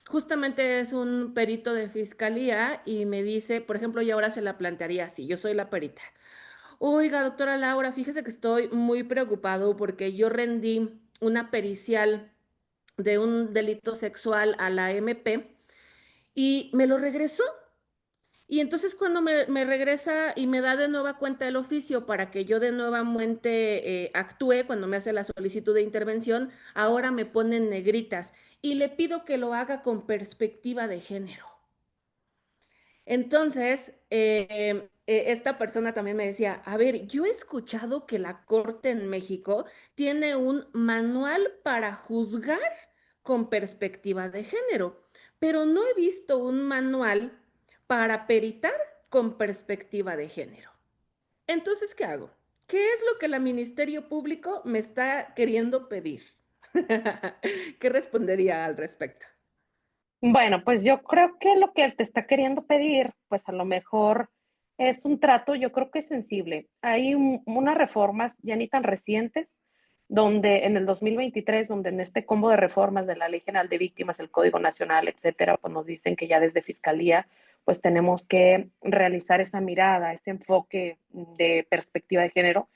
Justamente es un perito de fiscalía y me dice, por ejemplo, yo ahora se la plantearía así, yo soy la perita. Oiga, doctora Laura, fíjese que estoy muy preocupado porque yo rendí una pericial de un delito sexual a la MP y me lo regresó. Y entonces cuando me regresa y me da de nueva cuenta el oficio para que yo de nuevamente actúe cuando me hace la solicitud de intervención, ahora me ponen negritas y le pido que lo haga con perspectiva de género. Entonces, esta persona también me decía, a ver, yo he escuchado que la Corte en México tiene un manual para juzgar con perspectiva de género, pero no he visto un manual para peritar con perspectiva de género. Entonces, ¿qué hago? ¿Qué es lo que el Ministerio Público me está queriendo pedir? ¿Qué respondería al respecto? Bueno, pues yo creo que lo que te está queriendo pedir, pues a lo mejor Es un trato, yo creo que sensible. Hay unas reformas ya ni tan recientes, donde en el 2023, donde en este combo de reformas de la Ley General de Víctimas, el Código Nacional, etcétera, pues nos dicen que ya desde Fiscalía, pues tenemos que realizar esa mirada, ese enfoque de perspectiva de género.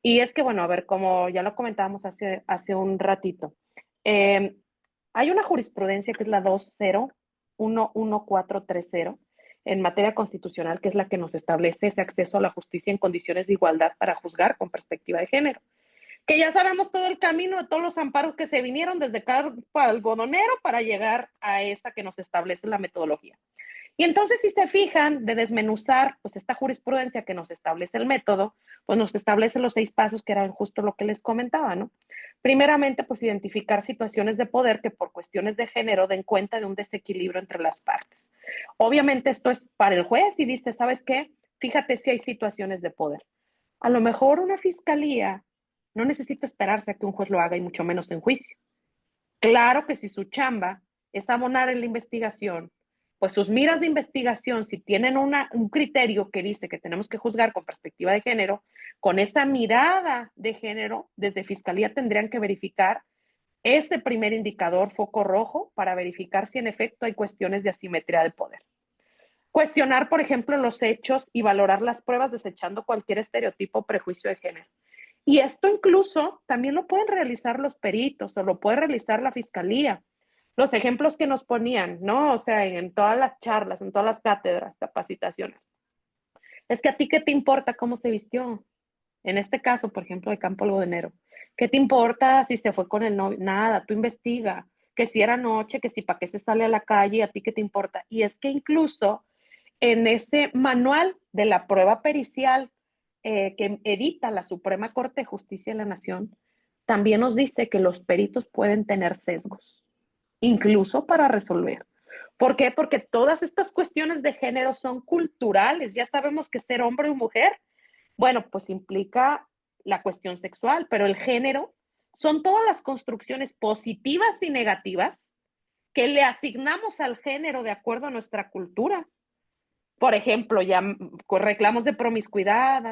Y es que, bueno, a ver, como ya lo comentábamos hace un ratito, eh, hay una jurisprudencia que es la 20-11430 en materia constitucional, que es la que nos establece ese acceso a la justicia en condiciones de igualdad para juzgar con perspectiva de género. Que ya sabemos todo el camino de todos los amparos que se vinieron desde Carpa Algodonero para llegar a esa que nos establece la metodología. Y entonces, si se fijan, de desmenuzar, pues esta jurisprudencia que nos establece el método, pues nos establece los 6 pasos que eran justo lo que les comentaba, ¿no? Primeramente, pues identificar situaciones de poder que por cuestiones de género den cuenta de un desequilibrio entre las partes. Obviamente esto es para el juez y dice, ¿sabes qué? Fíjate si hay situaciones de poder. A lo mejor una fiscalía no necesita esperarse a que un juez lo haga y mucho menos en juicio. Claro que si su chamba es abonar en la investigación, pues sus miras de investigación, si tienen un criterio que dice que tenemos que juzgar con perspectiva de género, con esa mirada de género, desde Fiscalía tendrían que verificar ese primer indicador foco rojo para verificar si en efecto hay cuestiones de asimetría de poder. Cuestionar, por ejemplo, los hechos y valorar las pruebas desechando cualquier estereotipo o prejuicio de género. Y esto incluso también lo pueden realizar los peritos o lo puede realizar la fiscalía. Los ejemplos que nos ponían, ¿no? O sea, en todas las charlas, en todas las cátedras, capacitaciones. Es que a ti, ¿qué te importa cómo se vistió? En este caso, por ejemplo, de Campo Algodonero. ¿Qué te importa si se fue con el novio? Nada, tú investiga. Que si era noche, que si para qué se sale a la calle, a ti qué te importa. Y es que incluso en ese manual de la prueba pericial que edita la Suprema Corte de Justicia de la Nación, también nos dice que los peritos pueden tener sesgos, incluso para resolver. ¿Por qué? Porque todas estas cuestiones de género son culturales. Ya sabemos que ser hombre o mujer, bueno, pues implica la cuestión sexual, pero el género son todas las construcciones positivas y negativas que le asignamos al género de acuerdo a nuestra cultura. Por ejemplo, ya con reclamos de promiscuidad,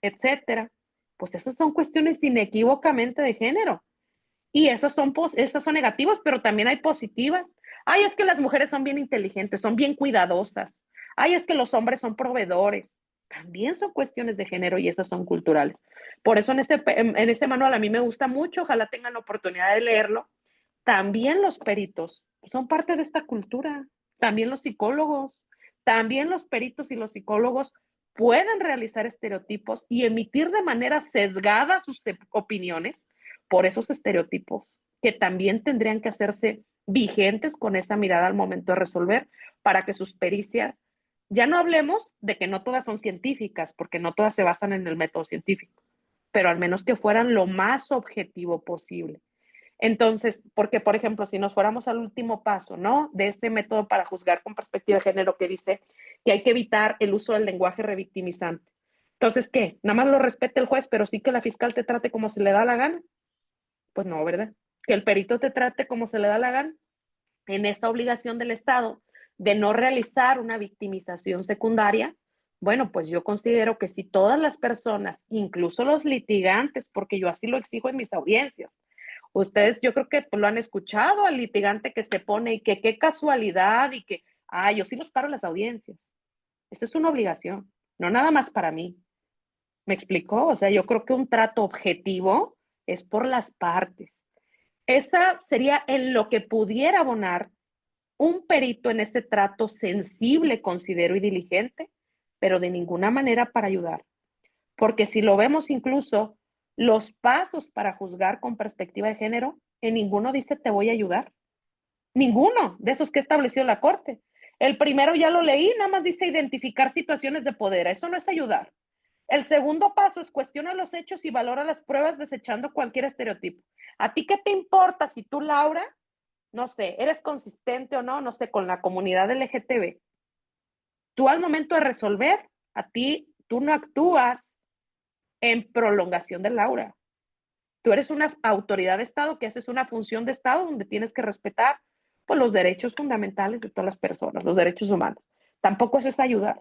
etcétera. Pues esas son cuestiones inequívocamente de género. Y esas son negativas, pero también hay positivas. Ay, es que las mujeres son bien inteligentes, son bien cuidadosas. Ay, es que los hombres son proveedores. También son cuestiones de género y esas son culturales. Por eso en ese manual a mí me gusta mucho, ojalá tengan la oportunidad de leerlo. También los peritos son parte de esta cultura, también los psicólogos, también los peritos y los psicólogos pueden realizar estereotipos y emitir de manera sesgada sus opiniones por esos estereotipos que también tendrían que hacerse vigentes con esa mirada al momento de resolver para que sus pericias, ya no hablemos de que no todas son científicas, porque no todas se basan en el método científico, pero al menos que fueran lo más objetivo posible. Entonces, porque por ejemplo, si nos fuéramos al último paso, ¿no? De ese método para juzgar con perspectiva de género que dice que hay que evitar el uso del lenguaje revictimizante. Entonces, ¿qué? Nada más lo respete el juez, pero sí que la fiscal te trate como se le da la gana. Pues no, ¿verdad? Que el perito te trate como se le da la gana. En esa obligación del Estado de no realizar una victimización secundaria, bueno, pues yo considero que si todas las personas, incluso los litigantes, porque yo así lo exijo en mis audiencias, ustedes yo creo que lo han escuchado al litigante que se pone y que qué casualidad y que, yo sí los paro en las audiencias. Esta es una obligación, no nada más para mí. ¿Me explicó? O sea, yo creo que un trato objetivo es por las partes. Esa sería en lo que pudiera abonar un perito en ese trato sensible, considero, y diligente, pero de ninguna manera para ayudar. Porque si lo vemos incluso, los pasos para juzgar con perspectiva de género, en ninguno dice te voy a ayudar. Ninguno de esos que ha establecido la Corte. El primero ya lo leí, nada más dice identificar situaciones de poder. Eso no es ayudar. El segundo paso es cuestiona los hechos y valora las pruebas desechando cualquier estereotipo. ¿A ti qué te importa si tú, Laura, no sé, eres consistente o no, no sé, con la comunidad LGTB? Tú al momento de resolver, a ti, tú no actúas en prolongación de Laura. Tú eres una autoridad de Estado que haces una función de Estado donde tienes que respetar pues, los derechos fundamentales de todas las personas, los derechos humanos. Tampoco eso es ayudar.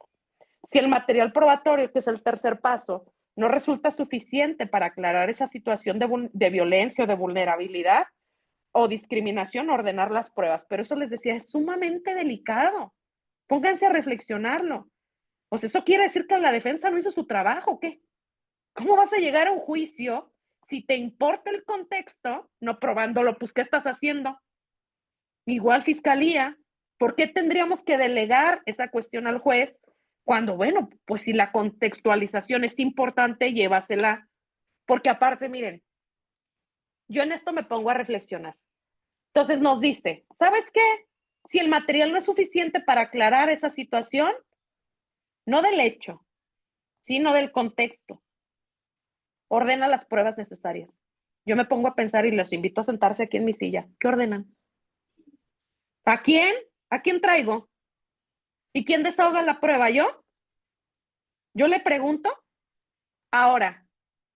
Si el material probatorio, que es el tercer paso, no resulta suficiente para aclarar esa situación de violencia o de vulnerabilidad o discriminación, ordenar las pruebas. Pero eso les decía, es sumamente delicado. Pónganse a reflexionarlo. Pues eso quiere decir que la defensa no hizo su trabajo, ¿qué? ¿Cómo vas a llegar a un juicio si te importa el contexto, no probándolo? Pues, ¿qué estás haciendo? Igual fiscalía, ¿por qué tendríamos que delegar esa cuestión al juez cuando, bueno, pues si la contextualización es importante, llévasela? Porque aparte, miren, yo en esto me pongo a reflexionar. Entonces nos dice, ¿sabes qué? Si el material no es suficiente para aclarar esa situación, no del hecho, sino del contexto, ordena las pruebas necesarias. Yo me pongo a pensar y los invito a sentarse aquí en mi silla. ¿Qué ordenan? ¿A quién? ¿A quién traigo? ¿Y quién desahoga la prueba? ¿Yo? Yo le pregunto. Ahora,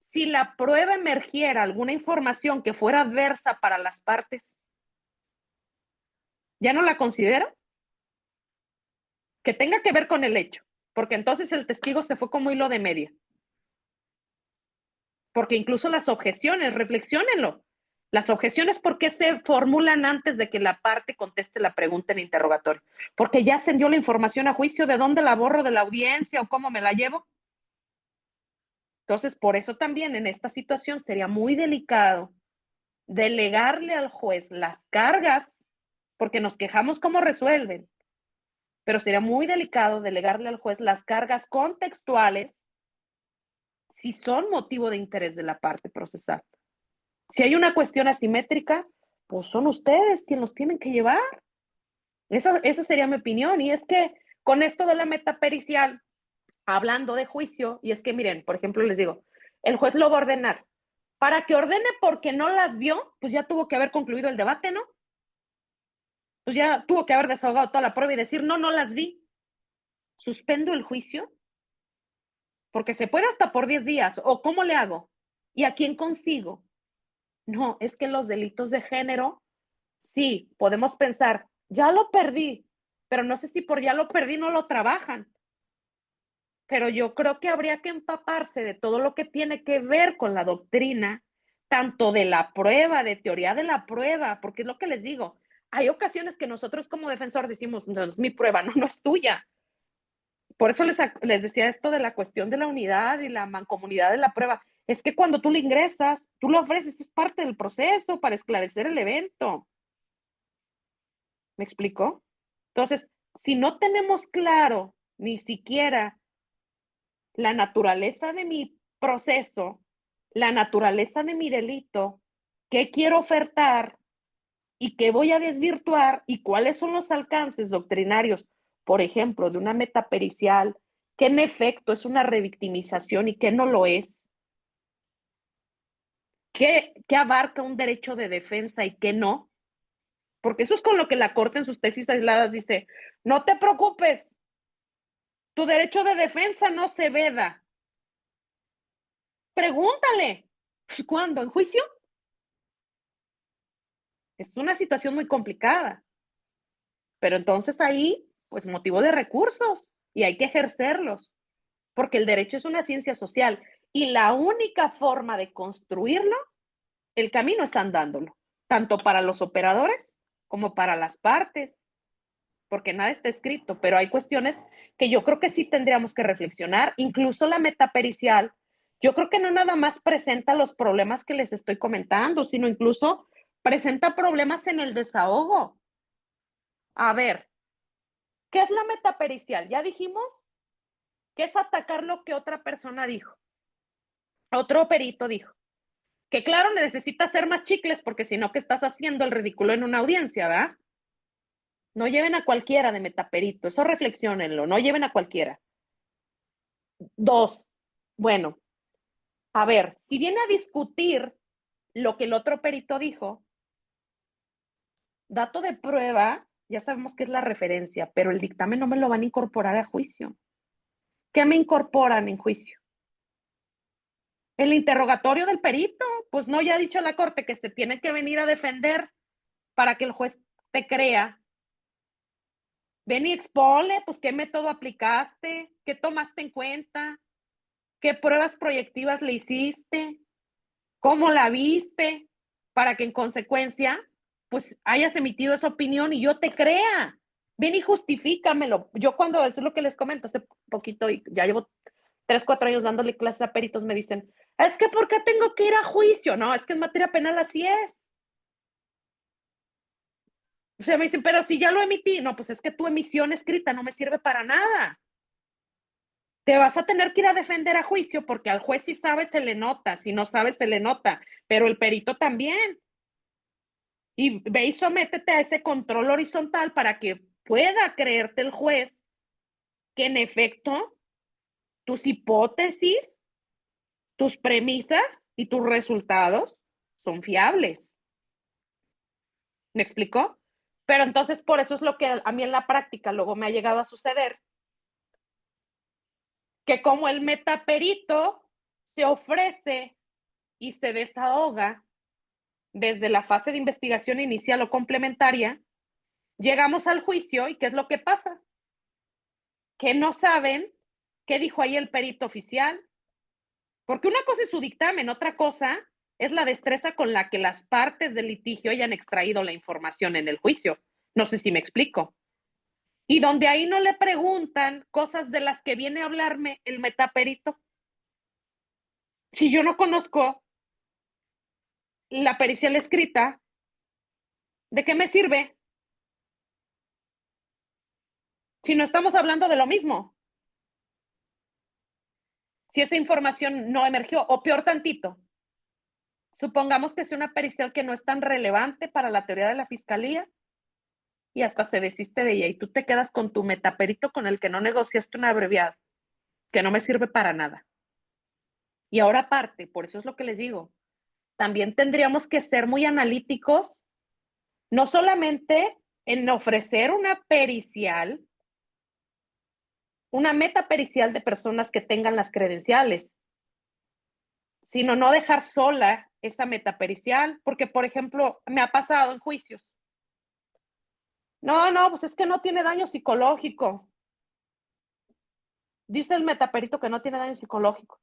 si la prueba emergiera alguna información que fuera adversa para las partes, ¿ya no la considero? Que tenga que ver con el hecho, porque entonces el testigo se fue como hilo de media. Porque incluso las objeciones, reflexiónenlo. Las objeciones, ¿por qué se formulan antes de que la parte conteste la pregunta en interrogatorio? Porque ya se dio la información a juicio, ¿de dónde la borro? ¿De la audiencia o cómo me la llevo? Entonces, por eso también en esta situación sería muy delicado delegarle al juez las cargas, porque nos quejamos cómo resuelven, pero sería muy delicado delegarle al juez las cargas contextuales si son motivo de interés de la parte procesal. Si hay una cuestión asimétrica, pues son ustedes quienes los tienen que llevar. Esa sería mi opinión. Y es que con esto de la metapericial, hablando de juicio, y es que miren, por ejemplo, les digo, el juez lo va a ordenar. Para que ordene porque no las vio, pues ya tuvo que haber concluido el debate, ¿no? Pues ya tuvo que haber desahogado toda la prueba y decir, no, no las vi. ¿Suspendo el juicio? Porque se puede hasta por 10 días. ¿O cómo le hago? ¿Y a quién consigo? No, es que los delitos de género, sí, podemos pensar, ya lo perdí, pero no sé si por ya lo perdí no lo trabajan. Pero yo creo que habría que empaparse de todo lo que tiene que ver con la doctrina, tanto de la prueba, de teoría de la prueba, porque es lo que les digo. Hay ocasiones que nosotros como defensor decimos, no es mi prueba, no, no es tuya. Por eso les decía esto de la cuestión de la unidad y la mancomunidad de la prueba. Es que cuando tú le ingresas, tú lo ofreces, es parte del proceso para esclarecer el evento. ¿Me explico? Entonces, si no tenemos claro ni siquiera la naturaleza de mi proceso, la naturaleza de mi delito, qué quiero ofertar y qué voy a desvirtuar y cuáles son los alcances doctrinarios, por ejemplo, de una metapericial, que en efecto es una revictimización y qué no lo es, qué abarca un derecho de defensa y qué no, porque eso es con lo que la Corte en sus tesis aisladas dice, no te preocupes, tu derecho de defensa no se veda. Pregúntale, ¿cuándo? ¿En juicio? Es una situación muy complicada, pero entonces ahí, pues motivo de recursos y hay que ejercerlos, porque el derecho es una ciencia social y la única forma de construirlo, el camino es andándolo, tanto para los operadores como para las partes, porque nada está escrito, pero hay cuestiones que yo creo que sí tendríamos que reflexionar, incluso la metapericial. Yo creo que no nada más presenta los problemas que les estoy comentando, sino incluso presenta problemas en el desahogo. A ver, ¿qué es la metapericial? Ya dijimos que es atacar lo que otra persona dijo, otro perito dijo. Que claro, necesita hacer más chicles porque si no, ¿qué estás haciendo el ridículo en una audiencia, verdad? No lleven a cualquiera de metaperito, eso reflexionenlo, no lleven a cualquiera. Dos, bueno, a ver, si viene a discutir lo que el otro perito dijo, dato de prueba, ya sabemos que es la referencia, pero el dictamen no me lo van a incorporar a juicio. ¿Qué me incorporan en juicio? El interrogatorio del perito, pues no, ya ha dicho la corte que se tiene que venir a defender para que el juez te crea Ven y expone, pues, ¿qué método aplicaste? ¿Qué tomaste en cuenta? ¿Qué pruebas proyectivas le hiciste? ¿Cómo la viste? Para que en consecuencia, pues, hayas emitido esa opinión y yo te crea. Ven y justifícamelo. Yo cuando eso es lo que les comento hace poquito, y ya llevo 3 4 años dándole clases a peritos, me dicen: "Es que, ¿por qué tengo que ir a juicio?". No, es que en materia penal así es. O sea, me dicen: "Pero si ya lo emití". No, pues es que tu emisión escrita no me sirve para nada. Te vas a tener que ir a defender a juicio, porque al juez si sabe se le nota, si no sabe se le nota, pero el perito también. Y ve y sométete a ese control horizontal para que pueda creerte el juez que en efecto tus hipótesis, tus premisas y tus resultados son fiables. ¿Me explicó? Pero entonces por eso es lo que a mí en la práctica luego me ha llegado a suceder, que como el metaperito se ofrece y se desahoga desde la fase de investigación inicial o complementaria, llegamos al juicio y ¿qué es lo que pasa? Que no saben qué dijo ahí el perito oficial, porque una cosa es su dictamen, otra cosa es la destreza con la que las partes del litigio hayan extraído la información en el juicio. No sé si me explico. Y donde ahí no le preguntan cosas de las que viene a hablarme el metaperito. Si yo no conozco la pericial escrita, ¿de qué me sirve si no estamos hablando de lo mismo? Si esa información no emergió, o peor tantito, supongamos que sea una pericial que no es tan relevante para la teoría de la fiscalía y hasta se desiste de ella y tú te quedas con tu metaperito con el que no negociaste una abreviada, que no me sirve para nada. Y ahora aparte, por eso es lo que les digo, también tendríamos que ser muy analíticos, no solamente en ofrecer una pericial, una metapericial de personas que tengan las credenciales, sino no dejar sola esa metapericial, porque, por ejemplo, me ha pasado en juicios. No, no, pues es que no tiene daño psicológico. Dice el metaperito que no tiene daño psicológico.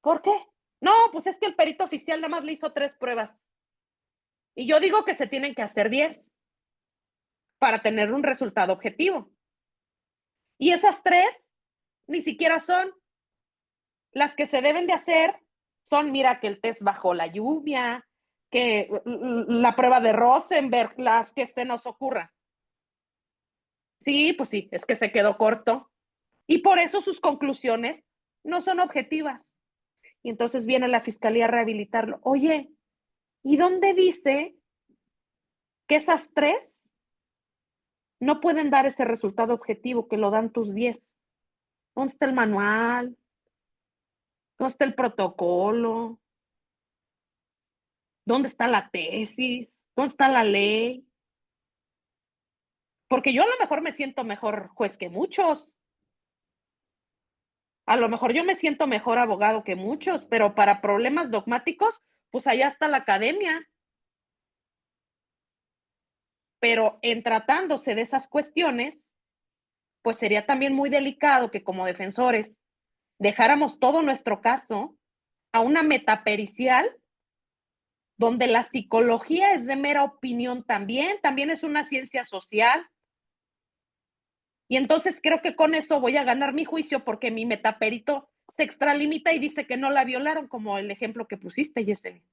¿Por qué? No, pues es que el perito oficial nada más le hizo 3 pruebas. Y yo digo que se tienen que hacer 10 para tener un resultado objetivo. Y esas 3 ni siquiera son las que se deben de hacer. Son, mira, que el test bajo la lluvia, que la prueba de Rosenberg, las que se nos ocurra. Sí, pues sí, es que se quedó corto. Y por eso sus conclusiones no son objetivas. Y entonces viene la fiscalía a rehabilitarlo. Oye, ¿y dónde dice que esas 3 no pueden dar ese resultado objetivo que lo dan tus 10? ¿Dónde está el manual? ¿Dónde está el protocolo? ¿Dónde está la tesis? ¿Dónde está la ley? Porque yo a lo mejor me siento mejor juez que muchos. A lo mejor yo me siento mejor abogado que muchos, pero para problemas dogmáticos, pues allá está la academia. Pero en tratándose de esas cuestiones, pues sería también muy delicado que como defensores dejáramos todo nuestro caso a una metapericial donde la psicología es de mera opinión también, también es una ciencia social. Y entonces creo que con eso voy a ganar mi juicio porque mi metaperito se extralimita y dice que no la violaron, como el ejemplo que pusiste, Yesenia.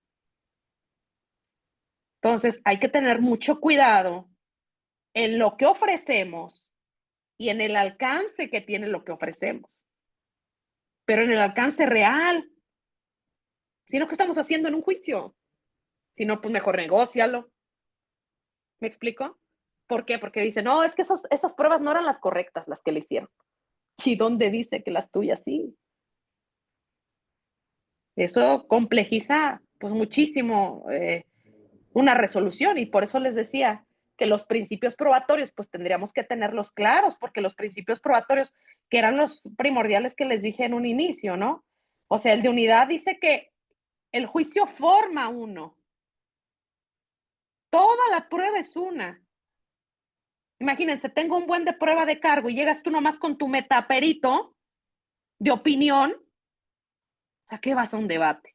Entonces hay que tener mucho cuidado en lo que ofrecemos y en el alcance que tiene lo que ofrecemos, pero en el alcance real, si no, ¿qué estamos haciendo en un juicio? Si no, pues mejor negócialo. ¿Me explico? ¿Por qué? Porque dicen, no, es que esas pruebas no eran las correctas, las que le hicieron. ¿Y dónde dice que las tuyas sí? Eso complejiza pues muchísimo una resolución y por eso les decía que los principios probatorios pues tendríamos que tenerlos claros porque los principios probatorios que eran los primordiales que les dije en un inicio, ¿no? O sea, el de unidad dice que el juicio forma uno, toda la prueba es una. Imagínense, tengo un buen de prueba de cargo y llegas tú nomás con tu metaperito de opinión, o sea, ¿qué vas a un debate?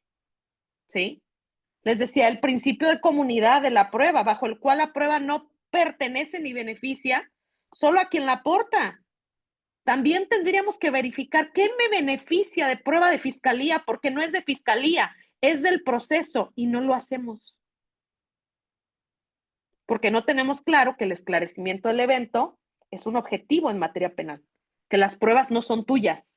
¿Sí? Les decía, el principio de comunidad de la prueba, bajo el cual la prueba no pertenece ni beneficia solo a quien la aporta. También tendríamos que verificar qué me beneficia de prueba de fiscalía, porque no es de fiscalía, es del proceso y no lo hacemos, porque no tenemos claro que el esclarecimiento del evento es un objetivo en materia penal, que las pruebas no son tuyas,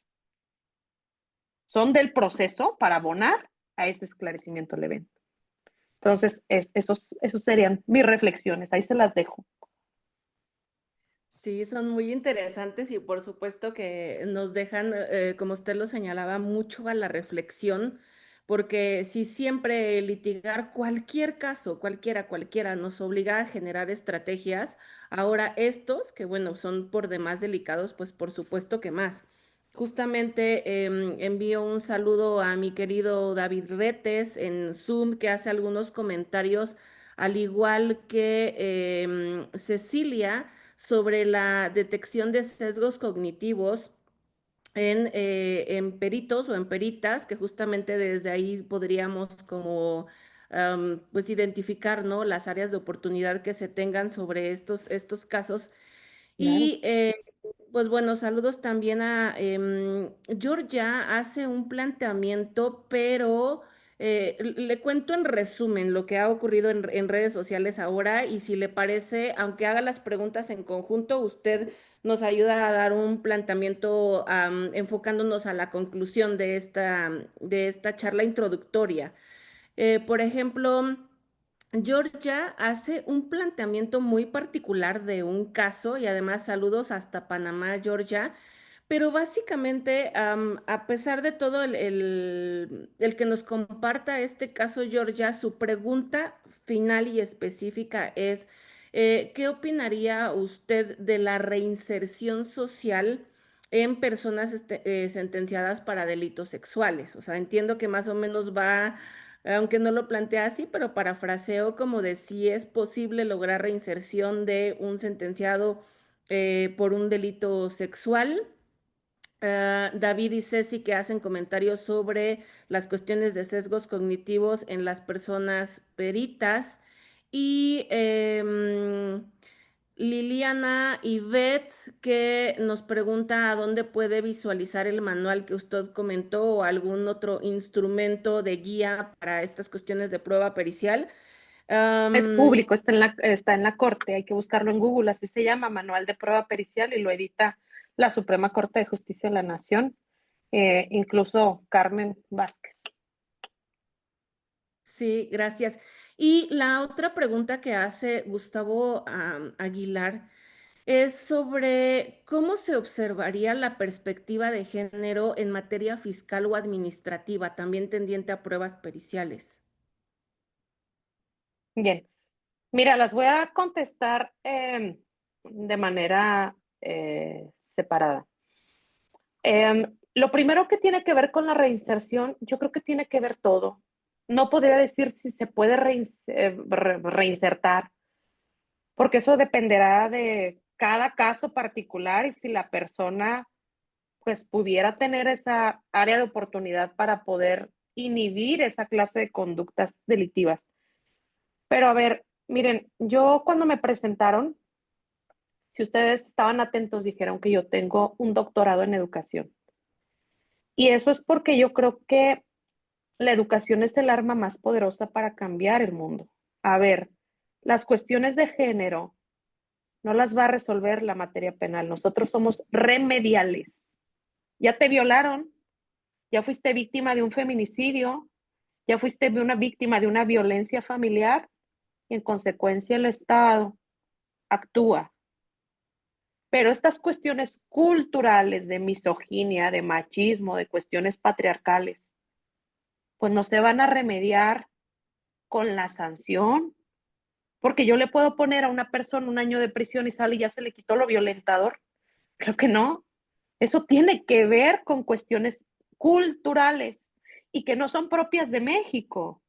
son del proceso para abonar a ese esclarecimiento del evento. Entonces, esos serían mis reflexiones, ahí se las dejo. Sí, son muy interesantes y por supuesto que nos dejan, como usted lo señalaba, mucho a la reflexión, porque si siempre litigar cualquier caso, cualquiera, nos obliga a generar estrategias, ahora estos, que bueno, son por demás delicados, pues por supuesto que más. Justamente envío un saludo a mi querido David Retes en Zoom, que hace algunos comentarios, al igual que Cecilia sobre la detección de sesgos cognitivos en peritos o en peritas, que justamente desde ahí podríamos como pues identificar, ¿no? Las áreas de oportunidad que se tengan sobre estos casos. Claro. Y pues bueno, saludos también a Georgia, hace un planteamiento, pero le cuento en resumen lo que ha ocurrido en redes sociales ahora y si le parece, aunque haga las preguntas en conjunto, usted nos ayuda a dar un planteamiento enfocándonos a la conclusión de esta charla introductoria. Por ejemplo, Georgia hace un planteamiento muy particular de un caso y además saludos hasta Panamá, Georgia, pero básicamente, a pesar de todo el que nos comparta este caso, Georgia, su pregunta final y específica es, ¿qué opinaría usted de la reinserción social en personas sentenciadas para delitos sexuales? O sea, entiendo que más o menos va, aunque no lo plantea así, pero parafraseo como de si es posible lograr reinserción de un sentenciado por un delito sexual. David y Ceci que hacen comentarios sobre las cuestiones de sesgos cognitivos en las personas peritas. Y Liliana y Beth que nos pregunta a dónde puede visualizar el manual que usted comentó o algún otro instrumento de guía para estas cuestiones de prueba pericial. Es Am, público, está en la Corte, hay que buscarlo en Google, así se llama, Manual de Prueba Pericial, y lo edita la Suprema Corte de Justicia de la Nación, incluso Carmen Vázquez. Sí, gracias. Y la otra pregunta que hace Gustavo Aguilar es sobre cómo se observaría la perspectiva de género en materia fiscal o administrativa, también tendiente a pruebas periciales. Bien, mira, las voy a contestar de manera separada. Lo primero que tiene que ver con la reinserción, yo creo que tiene que ver todo. No podría decir si se puede reinsertar, porque eso dependerá de cada caso particular y si la persona pues pudiera tener esa área de oportunidad para poder inhibir esa clase de conductas delictivas. Pero a ver, miren, yo cuando me presentaron, si ustedes estaban atentos, dijeron que yo tengo un doctorado en educación. Y eso es porque yo creo que la educación es el arma más poderosa para cambiar el mundo. A ver, las cuestiones de género no las va a resolver la materia penal. Nosotros somos remediales. Ya te violaron, ya fuiste víctima de un feminicidio, ya fuiste una víctima de una violencia familiar y en consecuencia el Estado actúa. Pero estas cuestiones culturales de misoginia, de machismo, de cuestiones patriarcales, pues no se van a remediar con la sanción, porque yo le puedo poner a una persona 1 año de prisión y sale y ya se le quitó lo violentador. Creo que no. Eso tiene que ver con cuestiones culturales y que no son propias de México,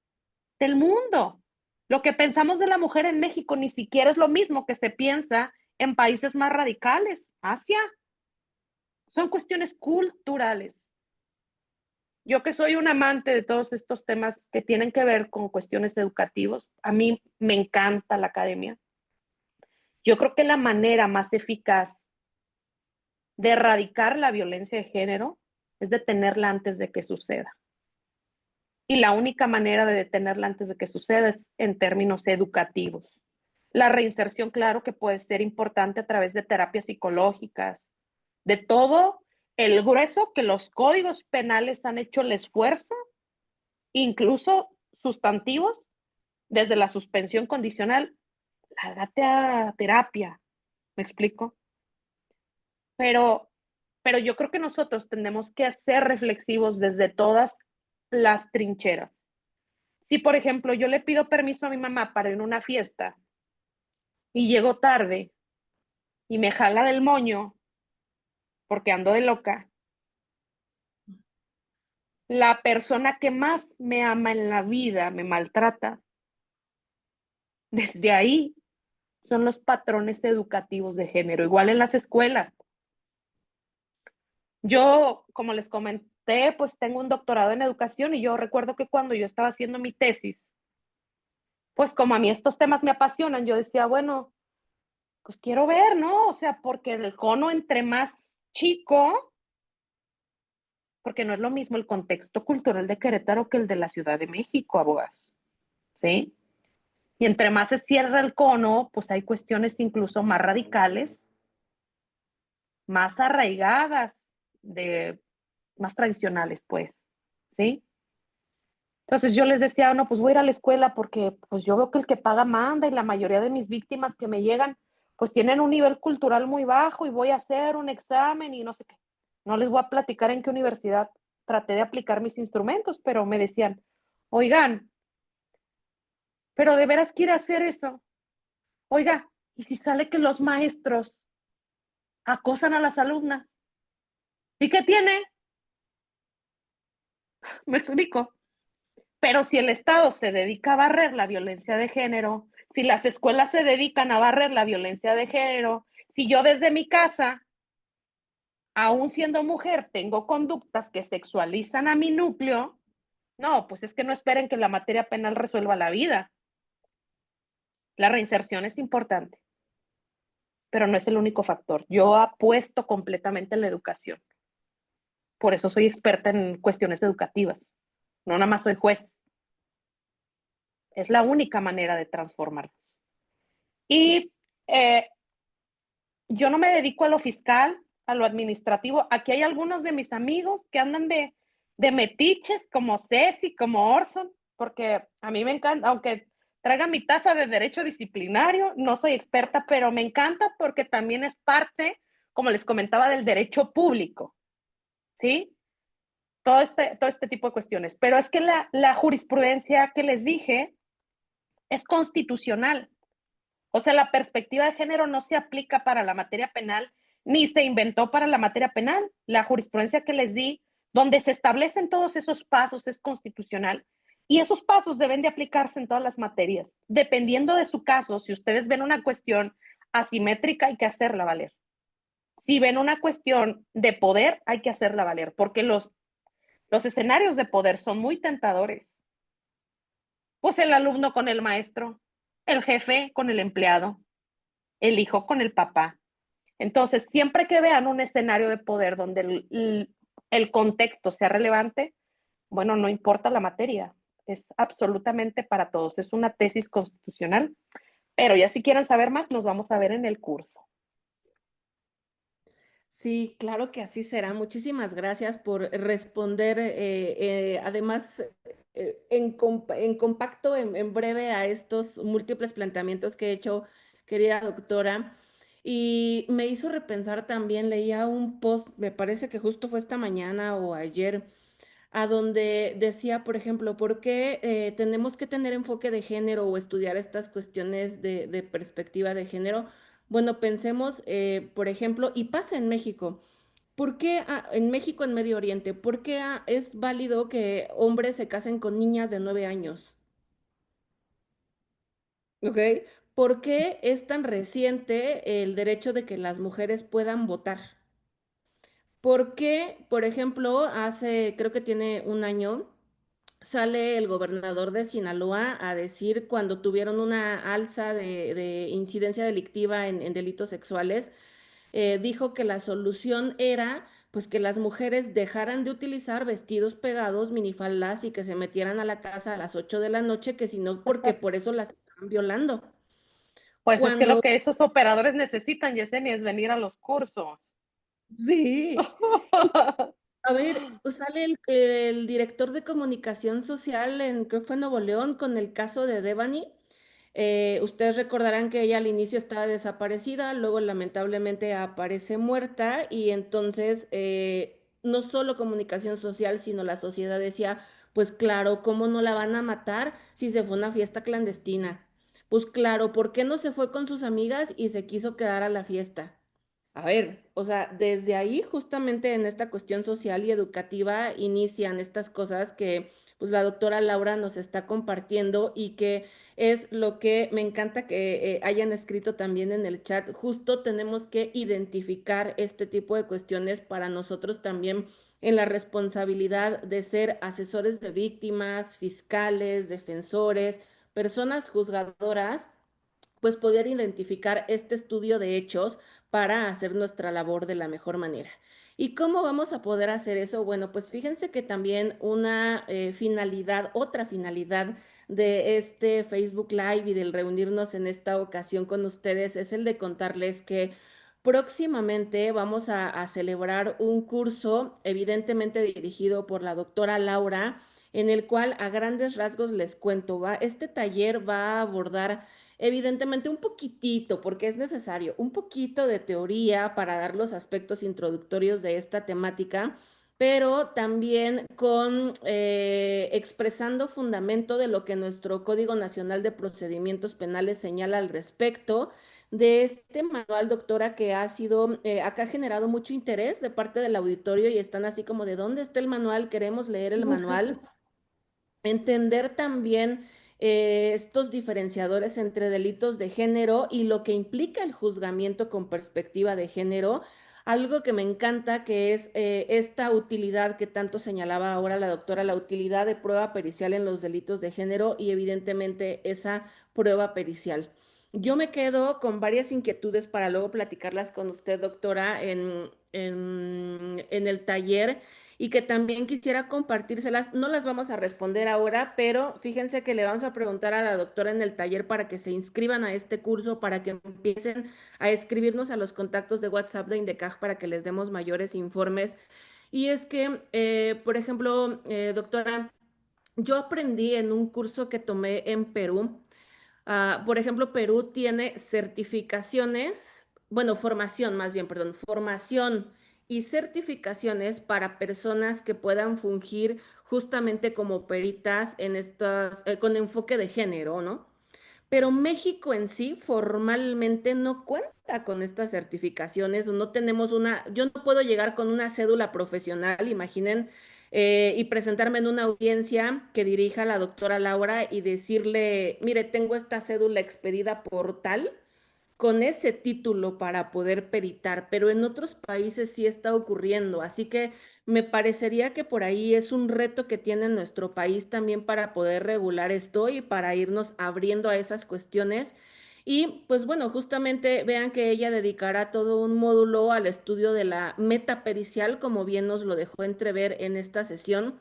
del mundo. Lo que pensamos de la mujer en México ni siquiera es lo mismo que se piensa en países más radicales, Asia, son cuestiones culturales. Yo que soy un amante de todos estos temas que tienen que ver con cuestiones educativas, a mí me encanta la academia. Yo creo que la manera más eficaz de erradicar la violencia de género es detenerla antes de que suceda. Y la única manera de detenerla antes de que suceda es en términos educativos. La reinserción, claro que puede ser importante a través de terapias psicológicas, de todo el grueso que los códigos penales han hecho el esfuerzo, incluso sustantivos, desde la suspensión condicional, hágate a terapia, ¿me explico? Pero, pero yo creo que nosotros tenemos que ser reflexivos desde todas las trincheras. Si, por ejemplo, yo le pido permiso a mi mamá para ir a una fiesta y llego tarde y me jala del moño porque ando de loca, la persona que más me ama en la vida me maltrata. Desde ahí son los patrones educativos de género, igual en las escuelas. Yo, como les comenté, pues tengo un doctorado en educación y yo recuerdo que cuando yo estaba haciendo mi tesis, pues como a mí estos temas me apasionan, yo decía, bueno, pues quiero ver, ¿no? O sea, porque el cono entre más chico, porque no es lo mismo el contexto cultural de Querétaro que el de la Ciudad de México, abogados, ¿sí? Y entre más se cierra el cono, pues hay cuestiones incluso más radicales, más arraigadas, de, más tradicionales, pues, ¿sí? Entonces yo les decía, no, pues voy a ir a la escuela porque pues yo veo que el que paga manda y la mayoría de mis víctimas que me llegan pues tienen un nivel cultural muy bajo y voy a hacer un examen y no sé qué. No les voy a platicar en qué universidad traté de aplicar mis instrumentos, pero me decían, oigan, pero de veras quiere hacer eso. Oiga, ¿y si sale que los maestros acosan a las alumnas? ¿Y qué tiene? Me explico. Pero si el Estado se dedica a barrer la violencia de género, si las escuelas se dedican a barrer la violencia de género, si yo desde mi casa, aún siendo mujer, tengo conductas que sexualizan a mi núcleo, no, pues es que no esperen que la materia penal resuelva la vida. La reinserción es importante, pero no es el único factor. Yo apuesto completamente en la educación. Por eso soy experta en cuestiones educativas. No nada más soy juez. Es la única manera de transformarlos. Y yo no me dedico a lo fiscal, a lo administrativo. Aquí hay algunos de mis amigos que andan de metiches, como Ceci, como Orson, porque a mí me encanta, aunque traiga mi taza de derecho disciplinario, no soy experta, pero me encanta porque también es parte, como les comentaba, del derecho público, ¿sí? Todo este tipo de cuestiones. Pero es que la jurisprudencia que les dije es constitucional. O sea, la perspectiva de género no se aplica para la materia penal ni se inventó para la materia penal. La jurisprudencia que les di, donde se establecen todos esos pasos, es constitucional y esos pasos deben de aplicarse en todas las materias. Dependiendo de su caso, si ustedes ven una cuestión asimétrica, hay que hacerla valer. Si ven una cuestión de poder, hay que hacerla valer, porque los escenarios de poder son muy tentadores. Pues el alumno con el maestro, el jefe con el empleado, el hijo con el papá. Entonces, siempre que vean un escenario de poder donde el contexto sea relevante, bueno, no importa la materia, es absolutamente para todos. Es una tesis constitucional, pero ya si quieren saber más, nos vamos a ver en el curso. Sí, claro que así será. Muchísimas gracias por responder, además, en compacto, en breve a estos múltiples planteamientos que he hecho, querida doctora. Y me hizo repensar también, leía un post, me parece que justo fue esta mañana o ayer, a donde decía, por ejemplo, ¿por qué tenemos que tener enfoque de género o estudiar estas cuestiones de perspectiva de género? Bueno, pensemos, por ejemplo, y pasa en México. ¿Por qué en México, en Medio Oriente, por qué es válido que hombres se casen con niñas de 9 años? ¿Ok? ¿por qué es tan reciente el derecho de que las mujeres puedan votar? ¿Por qué, por ejemplo, hace, creo que tiene un año, sale el gobernador de Sinaloa a decir cuando tuvieron una alza de incidencia delictiva en delitos sexuales, dijo que la solución era pues que las mujeres dejaran de utilizar vestidos pegados, minifaldas y que se metieran a la casa a las 8 de la noche, que si no, porque por eso las estaban violando. Pues es que lo Cuando, que esos operadores necesitan, Yesenia, es venir a los cursos. sí. A ver, pues sale el director de comunicación social en, creo que fue Nuevo León, con el caso de Devani. Ustedes recordarán que ella al inicio estaba desaparecida, luego lamentablemente aparece muerta y entonces no solo comunicación social, sino la sociedad decía, pues claro, ¿cómo no la van a matar si se fue a una fiesta clandestina? Pues claro, ¿por qué no se fue con sus amigas y se quiso quedar a la fiesta? A ver, o sea, desde ahí justamente en esta cuestión social y educativa inician estas cosas que pues la doctora Laura nos está compartiendo y que es lo que me encanta que hayan escrito también en el chat. Justo tenemos que identificar este tipo de cuestiones para nosotros también en la responsabilidad de ser asesores de víctimas, fiscales, defensores, personas juzgadoras, pues poder identificar este estudio de hechos para hacer nuestra labor de la mejor manera. ¿Y cómo vamos a poder hacer eso? Bueno, pues fíjense que también una finalidad, otra finalidad de este Facebook Live y del reunirnos en esta ocasión con ustedes es el de contarles que próximamente vamos a celebrar un curso, evidentemente dirigido por la doctora Laura, en el cual a grandes rasgos les cuento, este taller va a abordar evidentemente un poquitito, porque es necesario, un poquito de teoría para dar los aspectos introductorios de esta temática, pero también con expresando fundamento de lo que nuestro Código Nacional de Procedimientos Penales señala al respecto de este manual, doctora, que ha sido, acá ha generado mucho interés de parte del auditorio y están así como de dónde está el manual, queremos leer el manual. Entender también estos diferenciadores entre delitos de género y lo que implica el juzgamiento con perspectiva de género. Algo que me encanta que es esta utilidad que tanto señalaba ahora la doctora, la utilidad de prueba pericial en los delitos de género y evidentemente esa prueba pericial. Yo me quedo con varias inquietudes para luego platicarlas con usted, doctora, en el taller y que también quisiera compartírselas. No las vamos a responder ahora, pero fíjense que le vamos a preguntar a la doctora en el taller para que se inscriban a este curso, para que empiecen a escribirnos a los contactos de WhatsApp de Indecaj para que les demos mayores informes. Y es que, por ejemplo, doctora, yo aprendí en un curso que tomé en Perú. Por ejemplo, Perú tiene certificaciones, bueno, formación más bien, perdón, formación y certificaciones para personas que puedan fungir justamente como peritas en estas, con enfoque de género, ¿no? Pero México en sí formalmente no cuenta con estas certificaciones, o no tenemos una, yo no puedo llegar con una cédula profesional, imaginen, y presentarme en una audiencia que dirija la doctora Laura y decirle, mire, tengo esta cédula expedida por tal con ese título para poder peritar, pero en otros países sí está ocurriendo, así que me parecería que por ahí es un reto que tiene nuestro país también para poder regular esto y para irnos abriendo a esas cuestiones. Y pues bueno, justamente vean que ella dedicará todo un módulo al estudio de la metapericial, como bien nos lo dejó entrever en esta sesión.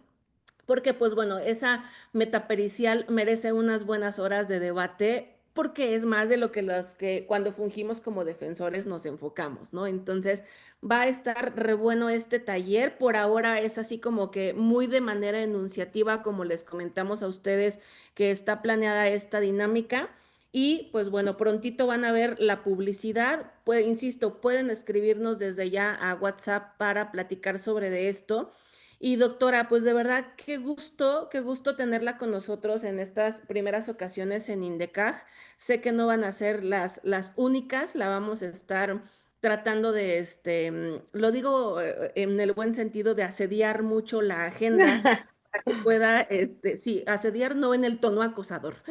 Porque, pues bueno, esa metapericial merece unas buenas horas de debate porque es más de lo que los que cuando fungimos como defensores nos enfocamos, ¿no? Entonces, va a estar re bueno este taller. Por ahora es así como que muy de manera enunciativa, como les comentamos a ustedes que está planeada esta dinámica. Y pues bueno, prontito van a ver la publicidad. Pues, insisto, pueden escribirnos desde ya a WhatsApp para platicar sobre de esto. Y doctora, pues de verdad, qué gusto tenerla con nosotros en estas primeras ocasiones en Indecaj. Sé que no van a ser las únicas, la vamos a estar tratando de, lo digo en el buen sentido, de asediar mucho la agenda para que pueda, sí, asediar no en el tono acosador,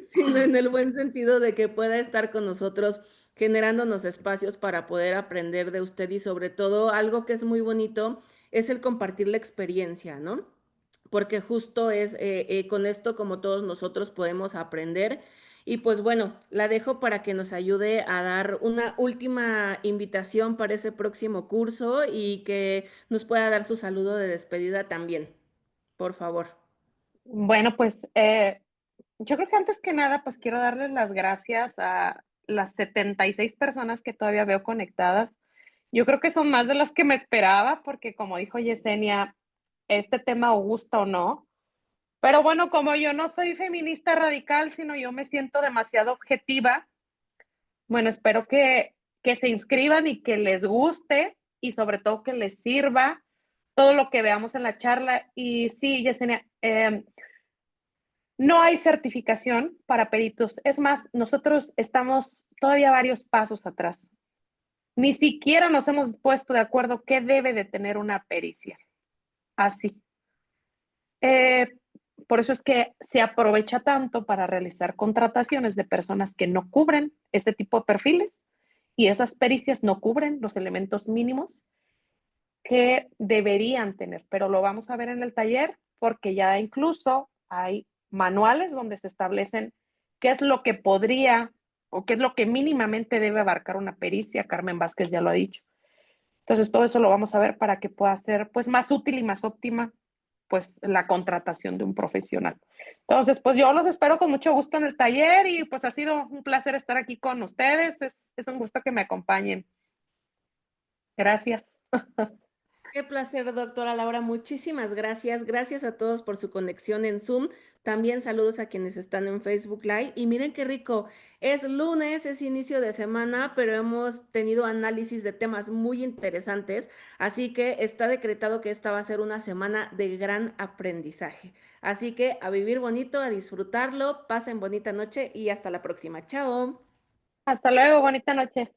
sino en el buen sentido de que pueda estar con nosotros generándonos espacios para poder aprender de usted y sobre todo algo que es muy bonito es el compartir la experiencia, ¿no? Porque justo es con esto como todos nosotros podemos aprender. Y pues bueno, la dejo para que nos ayude a dar una última invitación para ese próximo curso y que nos pueda dar su saludo de despedida también, por favor. Bueno, pues, yo creo que antes que nada, pues, quiero darles las gracias a las 76 personas que todavía veo conectadas. Yo creo que son más de las que me esperaba, porque como dijo Yesenia, este tema o gusta o no. Pero bueno, como yo no soy feminista radical, sino yo me siento demasiado objetiva, bueno, espero que se inscriban y que les guste y sobre todo que les sirva todo lo que veamos en la charla. Y sí, Yesenia, no hay certificación para peritos. Es más, nosotros estamos todavía varios pasos atrás. Ni siquiera nos hemos puesto de acuerdo qué debe de tener una pericia. Así. Eh, por eso es que se aprovecha tanto para realizar contrataciones de personas que no cubren ese tipo de perfiles y esas pericias no cubren los elementos mínimos que deberían tener, pero lo vamos a ver en el taller porque ya incluso hay manuales donde se establecen qué es lo que podría o qué es lo que mínimamente debe abarcar una pericia. Carmen Vázquez ya lo ha dicho. Entonces, todo eso lo vamos a ver para que pueda ser pues más útil y más óptima pues la contratación de un profesional. Entonces, pues yo los espero con mucho gusto en el taller y pues ha sido un placer estar aquí con ustedes. Es un gusto que me acompañen. Gracias. Qué placer, doctora Laura. Muchísimas gracias. Gracias a todos por su conexión en Zoom. También saludos a quienes están en Facebook Live. Y miren qué rico. Es lunes, es inicio de semana, pero hemos tenido análisis de temas muy interesantes. Así que está decretado que esta va a ser una semana de gran aprendizaje. Así que a vivir bonito, a disfrutarlo. Pasen bonita noche y hasta la próxima. Chao. Hasta luego, bonita noche.